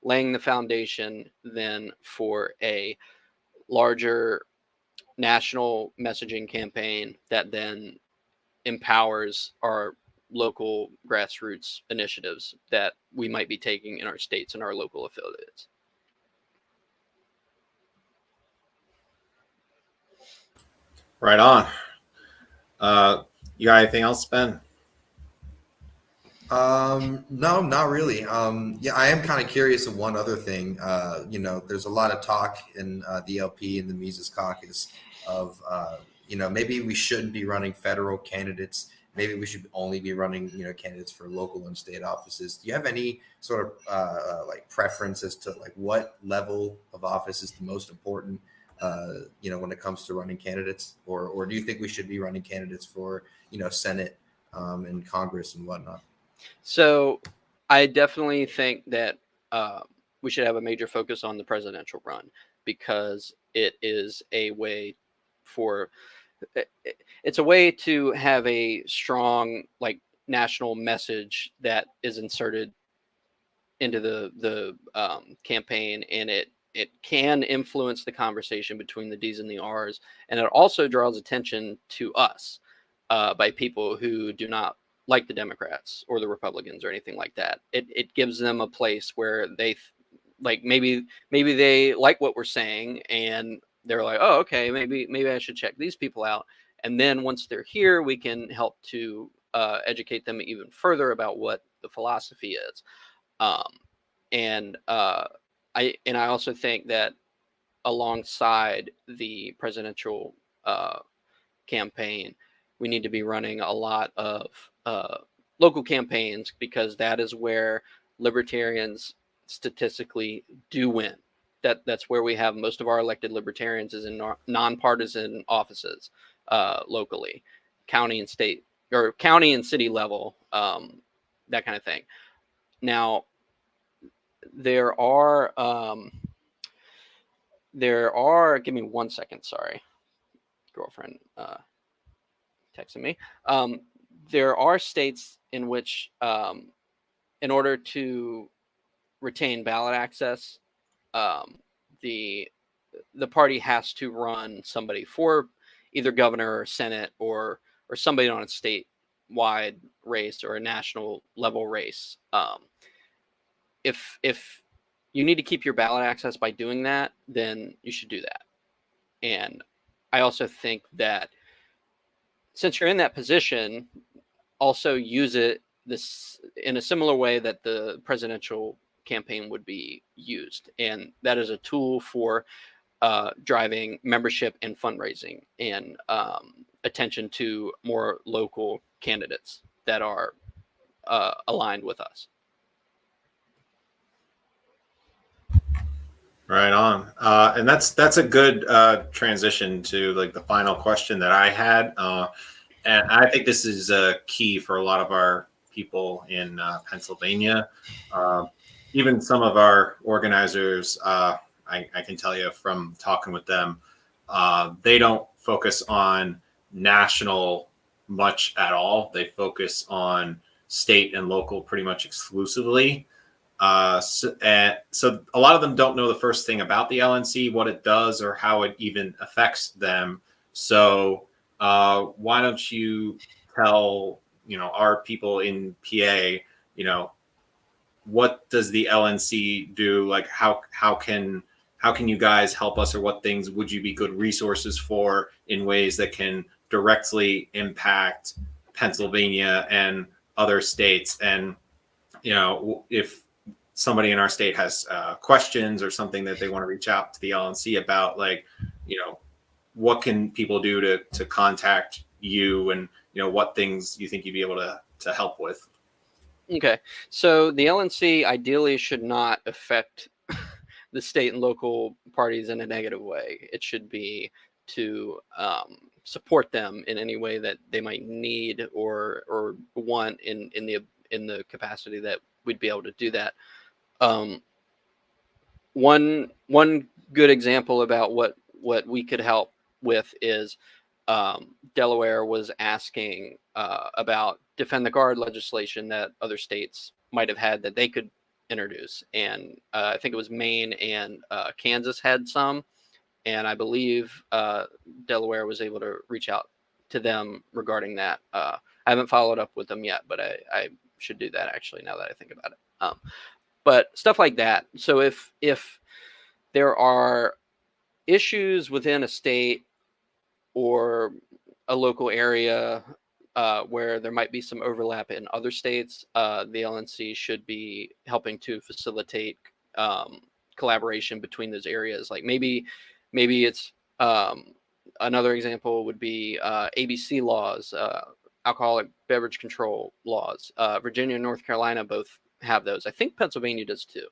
laying the foundation then for a larger national messaging campaign that then empowers our local grassroots initiatives that we might be taking in our states and our local affiliates. Right on. You got anything else, Ben? No, not really. Yeah, I am kind of curious of one other thing. There's a lot of talk in the LP and the Mises Caucus of, maybe we shouldn't be running federal candidates. Maybe we should only be running, candidates for local and state offices. Do you have any sort of preference as to what level of office is the most important, when it comes to running candidates, or do you think we should be running candidates for, Senate and Congress and whatnot? So I definitely think that we should have a major focus on the presidential run, because it is a way to have a strong national message that is inserted into the campaign, and it can influence the conversation between the D's and the R's, and it also draws attention to us by people who do not like the Democrats or the Republicans or anything like that. It gives them a place where they like maybe they like what we're saying and they're like, oh, okay, maybe I should check these people out. And then once they're here, we can help to educate them even further about what the philosophy is. I also think that alongside the presidential campaign, we need to be running a lot of local campaigns, because that is where libertarians statistically do win. That's where we have most of our elected libertarians, is in nonpartisan offices locally, county and state, or county and city level, that kind of thing. Now, there are give me 1 second, sorry, girlfriend texting me. There are states in which, in order to retain ballot access, the party has to run somebody for either governor or senate, or somebody on a statewide race or a national level race. If you need to keep your ballot access by doing that, then you should do that. And I also think that since you're in that position, also use it this in a similar way that the presidential campaign would be used, and that is a tool for driving membership and fundraising, and attention to more local candidates that are aligned with us. Right on. And that's a good transition to like the final question that I had. And I think this is a key for a lot of our people in Pennsylvania. Even some of our organizers, I can tell you from talking with them, they don't focus on national much at all. They focus on state and local pretty much exclusively. So a lot of them don't know the first thing about the LNC, what it does, or how it even affects them. So why don't you tell our people in PA, what does the LNC do? Like how can you guys help us, or what things would you be good resources for in ways that can directly impact Pennsylvania and other states? And if somebody in our state has questions or something that they want to reach out to the LNC about, like, what can people do to contact you, and what things you think you'd be able to help with? Okay, so the LNC ideally should not affect the state and local parties in a negative way. It should be to support them in any way that they might need or want in the capacity that we'd be able to do that. One good example about what we could help with is Delaware was asking about defend the guard legislation that other states might have had that they could introduce, and I think it was Maine and Kansas had some, and I believe Delaware was able to reach out to them regarding that. I haven't followed up with them yet, but I should do that actually, now that I think about it. But stuff like that. So if there are issues within a state or a local area where there might be some overlap in other states, the LNC should be helping to facilitate collaboration between those areas. Like maybe it's another example would be ABC laws, alcoholic beverage control laws. Virginia and North Carolina both have those. I think Pennsylvania does too,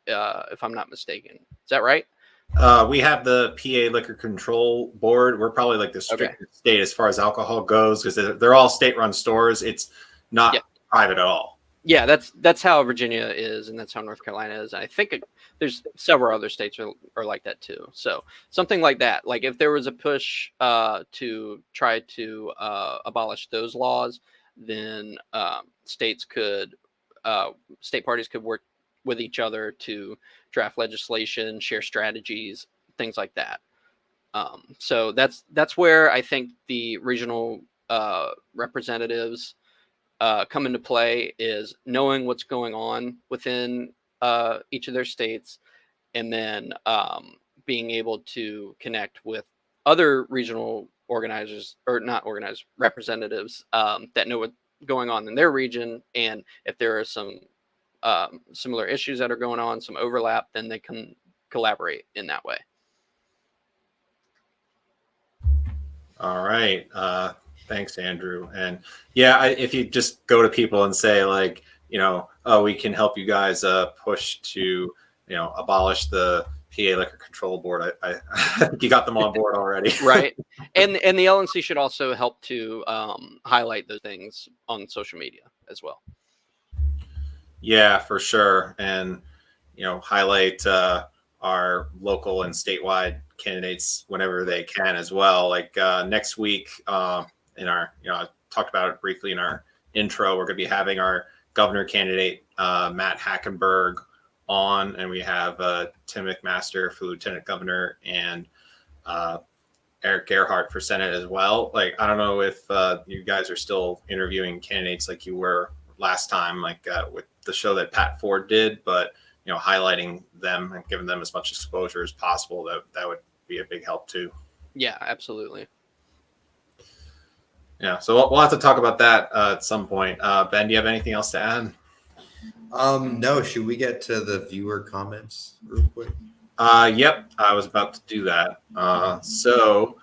if I'm not mistaken. Is that right? We have the PA Liquor Control Board. We're probably like the strictest state as far as alcohol goes, because they're all state-run stores. It's not private at all. Yeah, that's how Virginia is, and that's how North Carolina is. And I think there's several other states are like that too. So something like that. Like if there was a push to try to abolish those laws, then state parties could work with each other to draft legislation, share strategies, things like that. So that's where I think the regional representatives come into play, is knowing what's going on within each of their states, and then being able to connect with other regional organizers, or not organizers, representatives that know what's going on in their region, and if there are some similar issues that are going on, some overlap, then they can collaborate in that way. All right. Thanks, Andrew. And yeah, if you just go to people and say like, oh, we can help you guys push to, abolish the PA Liquor Control Board. I think you got them on board already. Right. And the LNC should also help to highlight those things on social media as well. Yeah, for sure. And, highlight our local and statewide candidates whenever they can as well. Like next week in our, I talked about it briefly in our intro, we're going to be having our governor candidate, Matt Hackenberg, on, and we have Tim McMaster for lieutenant governor, and Eric Gerhardt for Senate as well. Like, I don't know if you guys are still interviewing candidates like you were last time, like with the show that Pat Ford did, but highlighting them and giving them as much exposure as possible, that would be a big help too. Yeah, absolutely. Yeah, so we'll have to talk about that at some point. Ben, do you have anything else to add? No, should we get to the viewer comments real quick? Yep, I was about to do that. So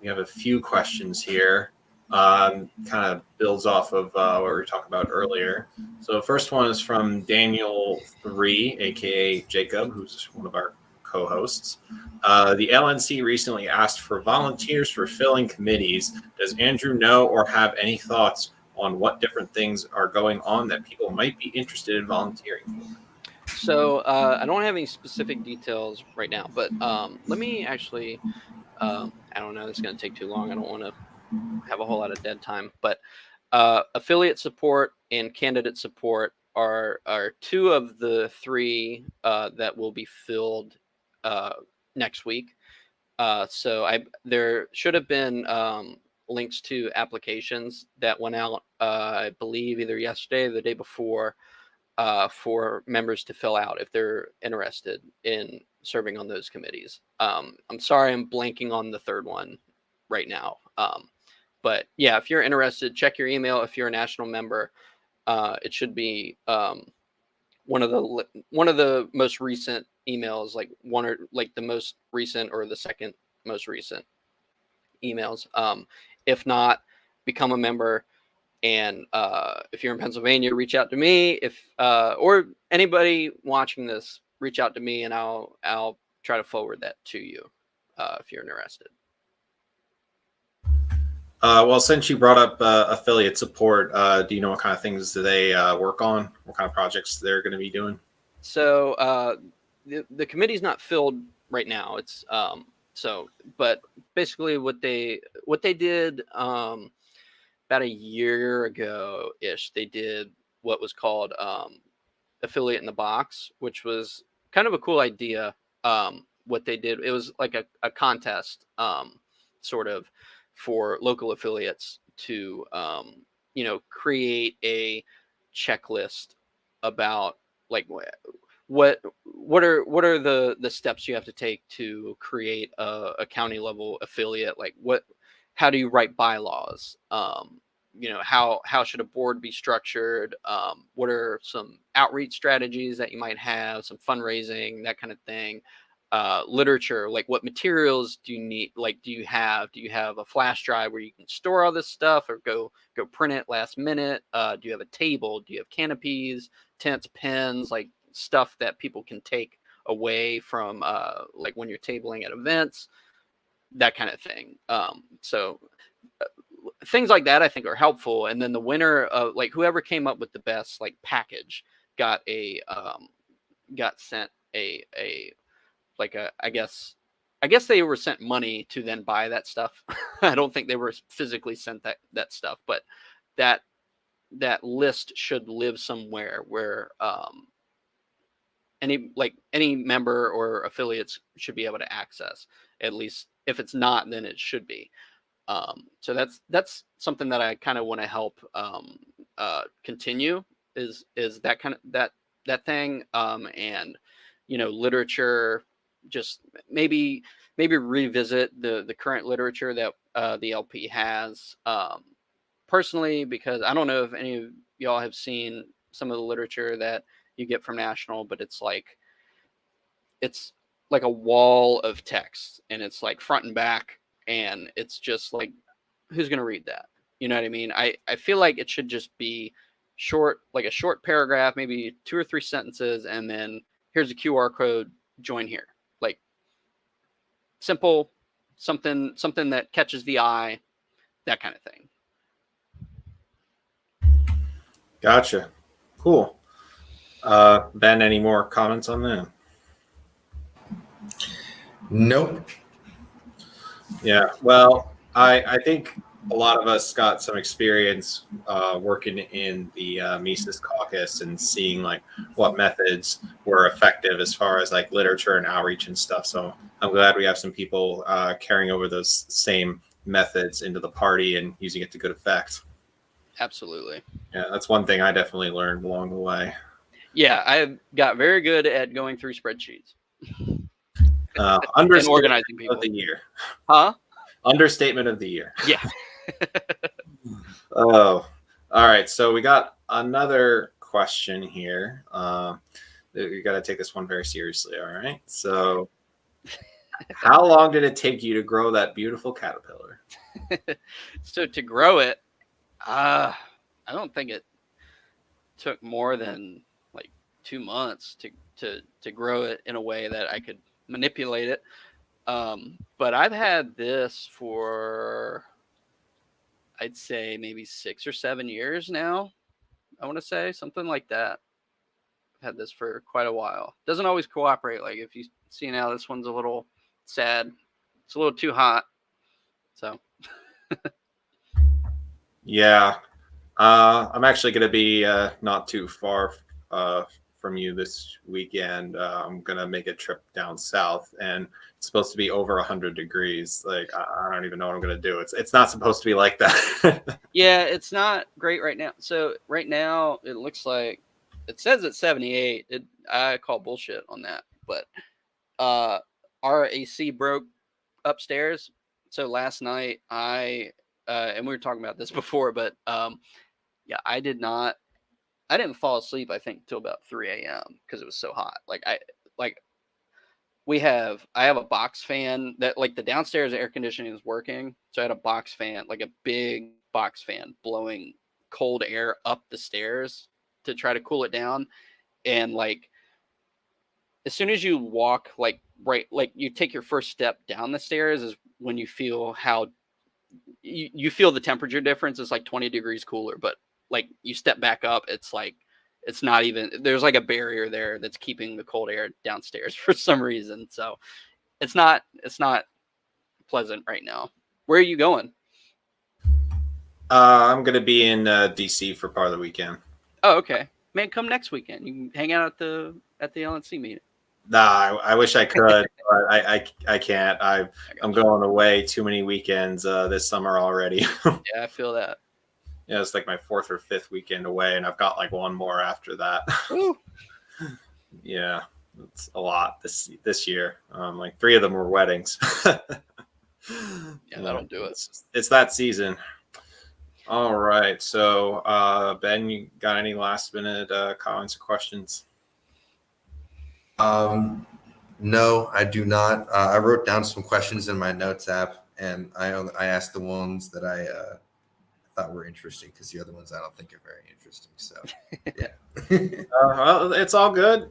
we have a few questions here. Kind of builds off of what we were talking about earlier. So the first one is from Daniel 3, aka Jacob, who's one of our co-hosts. The LNC recently asked for volunteers for filling committees. Does Andrew know or have any thoughts on what different things are going on that people might be interested in volunteering for? So I don't have any specific details right now, but let me actually, I don't know, it's going to take too long. I don't want to have a whole lot of dead time, but affiliate support and candidate support are two of the three that will be filled next week. So there should have been links to applications that went out, I believe either yesterday or the day before, for members to fill out if they're interested in serving on those committees. I'm sorry, I'm blanking on the third one right now. But yeah, if you're interested, check your email. If you're a national member, it should be one of the most recent emails, like the most recent or the second most recent emails. If not, become a member. And if you're in Pennsylvania, reach out to me. If or anybody watching this, reach out to me, and I'll try to forward that to you if you're interested. Well, since you brought up affiliate support, do you know what kind of things do they work on? What kind of projects they're going to be doing? So the committee's not filled right now. It's but basically what they did about a year ago ish, they did what was called Affiliate in the Box, which was kind of a cool idea. What they did, it was like a contest, sort of, for local affiliates to create a checklist about like what are the steps you have to take to create a county level affiliate, like how do you write bylaws, how should a board be structured, what are some outreach strategies that you might have, some fundraising, that kind of thing. Literature, like what materials do you need, like do you have a flash drive where you can store all this stuff, or go print it last minute? Do you have a table? Do you have canopies, tents, pens, like stuff that people can take away from like when you're tabling at events, that kind of thing. So things like that I think are helpful. And then the winner of, like, whoever came up with the best like package got sent a like I guess they were sent money to then buy that stuff. I don't think they were physically sent that stuff, but that list should live somewhere where any member or affiliates should be able to access. At least if it's not, then it should be. So that's something that I kind of want to help continue, is that thing, and literature. Just maybe revisit the current literature that the LP has. Personally, because I don't know if any of y'all have seen some of the literature that you get from National, but it's like a wall of text, and it's like front and back, and it's just like, who's going to read that? You know what I mean? I feel like it should just be short, like a short paragraph, maybe 2 or 3 sentences, and then here's a QR code, join here. Like simple, something that catches the eye, that kind of thing. Gotcha. Cool. Ben, any more comments on that? Nope. Yeah, well, I think a lot of us got some experience working in the Mises Caucus and seeing like what methods were effective as far as like literature and outreach and stuff. So I'm glad we have some people carrying over those same methods into the party and using it to good effect. Absolutely. Yeah, that's one thing I definitely learned along the way. Yeah, I got very good at going through spreadsheets. Understatement and organizing people. of the year. Huh? Understatement of the year. Yeah. Oh, all right. So we got another question here. You got to take this one very seriously. All right. So, how long did it take you to grow that beautiful caterpillar? So to grow it, I don't think it took more than like 2 months to grow it in a way that I could manipulate it. But I've had this for, I'd say maybe 6 or 7 years now. I want to say something like that. I've had this for quite a while. Doesn't always cooperate. Like if you see now, this one's a little sad. It's a little too hot. So. Yeah. I'm actually going to be not too far from you this weekend. I'm going to make a trip down south, and it's supposed to be over 100 degrees. Like, I don't even know what I'm going to do. It's not supposed to be like that. Yeah, it's not great right now. So right now it looks like it says it's 78. I call bullshit on that. But our AC broke upstairs. So last night and we were talking about this before, but yeah, I didn't fall asleep, I think, till about 3 a.m. because it was so hot. I have a box fan that, like, the downstairs air conditioning is working. So I had a box fan, like a big box fan blowing cold air up the stairs to try to cool it down. And like, as soon as you walk, like you take your first step down the stairs is when you feel how you feel the temperature difference. It's like 20 degrees cooler, but like you step back up, it's like, it's not even, there's like a barrier there that's keeping the cold air downstairs for some reason. So it's not pleasant right now. Where are you going? I'm going to be in DC for part of the weekend. Oh, okay. Man, come next weekend. You can hang out at the LNC meeting. Nah, I wish I could, but I can't. I'm going away too many weekends this summer already. Yeah, I feel that. Yeah, it's like my 4th or 5th weekend away, and I've got like one more after that. Yeah, it's a lot this year. Like 3 of them were weddings. Yeah, that'll do it. It's that season. All right. So, Ben, you got any last minute comments or questions? No, I do not. I wrote down some questions in my notes app, and I asked the ones that I thought were interesting, because the other ones I don't think are very interesting. So, yeah. Well, it's all good.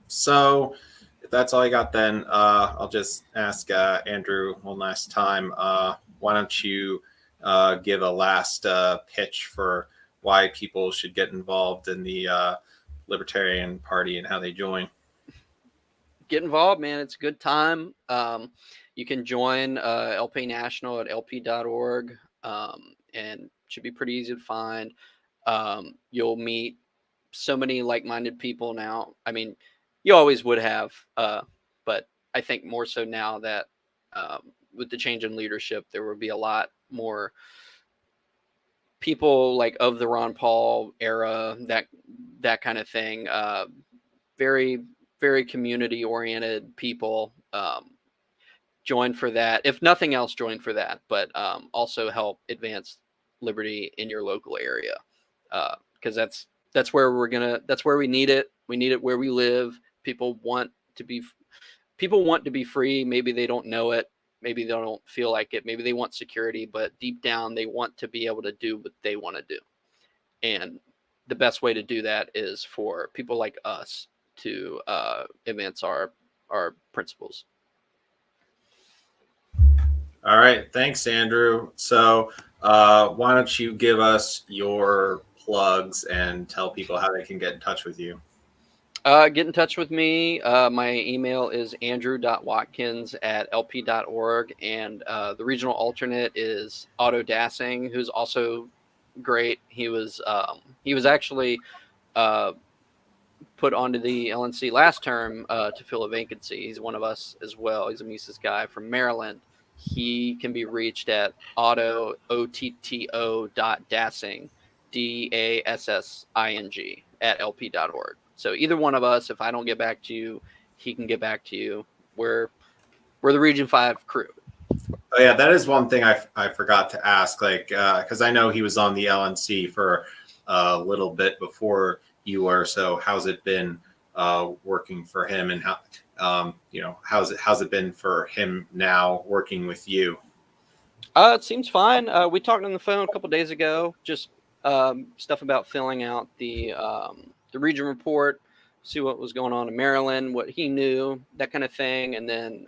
So if that's all you got, then I'll just ask Andrew one last time. Why don't you give a last pitch for why people should get involved in the Libertarian Party and how they join? Get involved, man. It's a good time. You can join LP National at lp.org, and it should be pretty easy to find. You'll meet so many like-minded people now. I mean, you always would have, but I think more so now that with the change in leadership, there will be a lot more people like of the Ron Paul era, that kind of thing. Very, very community oriented people. Join for that. If nothing else, join for that, but also help advance liberty in your local area, because that's where that's where we need it. We need it where we live. People want to be free. Maybe they don't know it. Maybe they don't feel like it. Maybe they want security, but deep down they want to be able to do what they want to do. And the best way to do that is for people like us to advance our principles. All right. Thanks, Andrew. So why don't you give us your plugs and tell people how they can get in touch with you? Get in touch with me. My email is andrew.watkins@lp.org. And the regional alternate is Otto Dassing, who's also great. He was actually put onto the LNC last term to fill a vacancy. He's one of us as well. He's a Mises guy from Maryland. He can be reached at Otto, OTTO.Dassing, DASSING @lp.org. So either one of us, if I don't get back to you, he can get back to you. We're the Region 5 crew. Oh yeah, that is one thing I forgot to ask, like, because I know he was on the LNC for a little bit before you were. So how's it been working for him, and how how's it been for him now working with you? It seems fine. We talked on the phone a couple days ago, just stuff about filling out the region report, see what was going on in Maryland, what he knew, that kind of thing, and then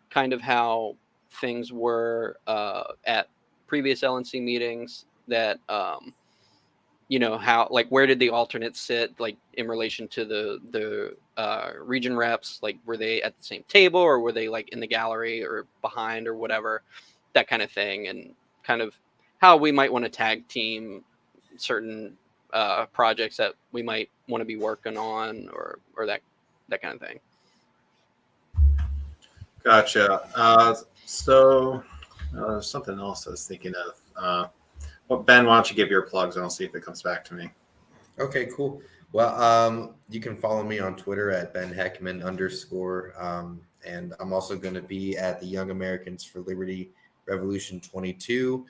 kind of how things were at previous LNC meetings. That how, like, where did the alternates sit, like, in relation to the region reps? Like, were they at the same table, or were they like in the gallery or behind or whatever, that kind of thing, and kind of how we might want to tag team certain projects that we might want to be working on, or that kind of thing. Gotcha. So something else I was thinking of. Well, Ben, why don't you give your plugs and I'll see if it comes back to me. Okay, cool. Well, you can follow me on Twitter at @BenHeckman_. And I'm also going to be at the Young Americans for Liberty Revolution 22.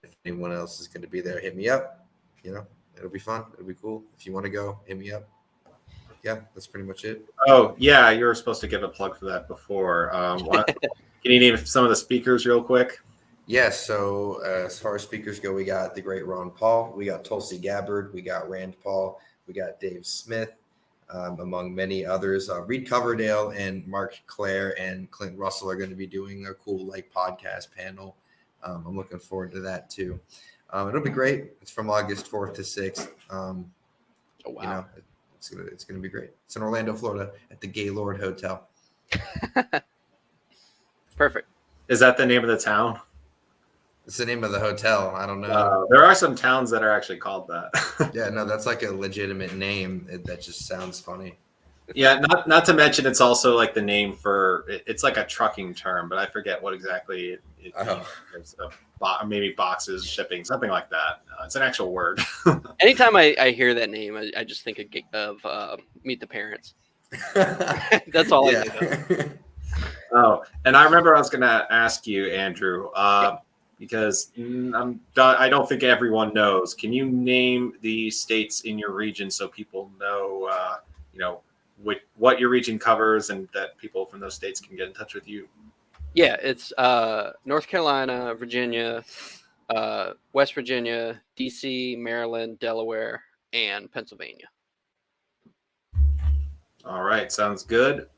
If anyone else is going to be there, hit me up. It'll be fun. It'll be cool. If you want to go, hit me up. Yeah, that's pretty much it. Oh, yeah, you were supposed to give a plug for that before. Can you name some of the speakers real quick? Yes. So as far as speakers go, we got the great Ron Paul, we got Tulsi Gabbard, we got Rand Paul, we got Dave Smith, among many others. Reed Coverdale and Mark Clare and Clint Russell are going to be doing a cool podcast panel. I'm looking forward to that too. It'll be great. It's from August 4th to 6th. Oh, wow. It's going to be great. It's in Orlando, Florida at the Gaylord Hotel. Perfect. Is that the name of the town? It's the name of the hotel. I don't know. There are some towns that are actually called that. Yeah, no, that's like a legitimate name. That just sounds funny. Yeah, not to mention it's also like the name for, it's like a trucking term, but I forget what exactly it means. Maybe boxes, shipping, something like that. It's an actual word. Anytime I hear that name, I just think of Meet the Parents. That's all I think of. Oh, and I remember I was going to ask you, Andrew, because I don't think everyone knows. Can you name the states in your region so people know, what your region covers, and that people from those states can get in touch with you? Yeah, it's North Carolina, Virginia, West Virginia, DC, Maryland, Delaware, and Pennsylvania. All right, sounds good.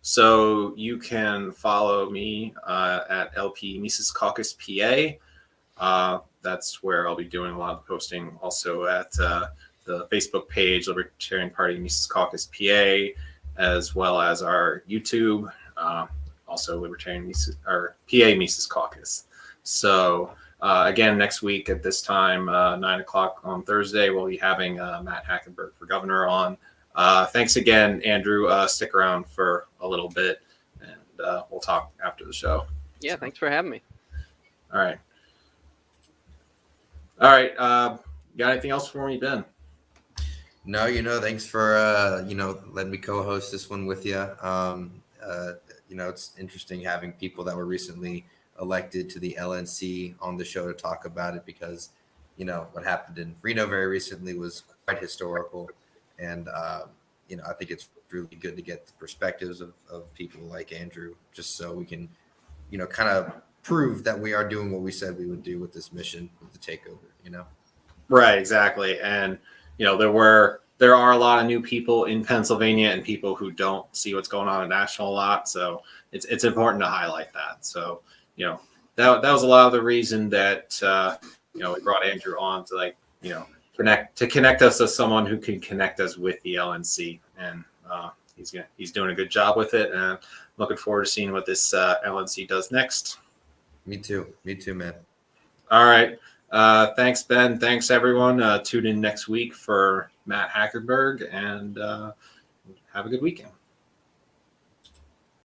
So you can follow me at LP Mises Caucus PA. That's where I'll be doing a lot of posting. Also at the Facebook page, Libertarian Party Mises Caucus PA, as well as our YouTube, also Libertarian Mises, or PA Mises Caucus. So again, next week at this time, 9:00 on Thursday, we'll be having Matt Hackenberg for governor on. Thanks again, Andrew. Stick around for a little bit, and we'll talk after the show. Yeah, thanks for having me. All right. All right. Got anything else for me, Ben? No, thanks for letting me co-host this one with you. It's interesting having people that were recently elected to the LNC on the show to talk about it, because what happened in Reno very recently was quite historical, and I think it's really good to get the perspectives of people like Andrew, just so we can kind of prove that we are doing what we said we would do with this mission, with the takeover. Right, exactly. And there are a lot of new people in Pennsylvania and people who don't see what's going on at national a lot. So it's important to highlight that. So that was a lot of the reason that we brought Andrew on to connect us to someone who can connect us with the LNC, and he's doing a good job with it. And looking forward to seeing what this LNC does next. Me too, man. All right. Thanks, Ben. Thanks, everyone. Tune in next week for Matt Hackerberg, and have a good weekend.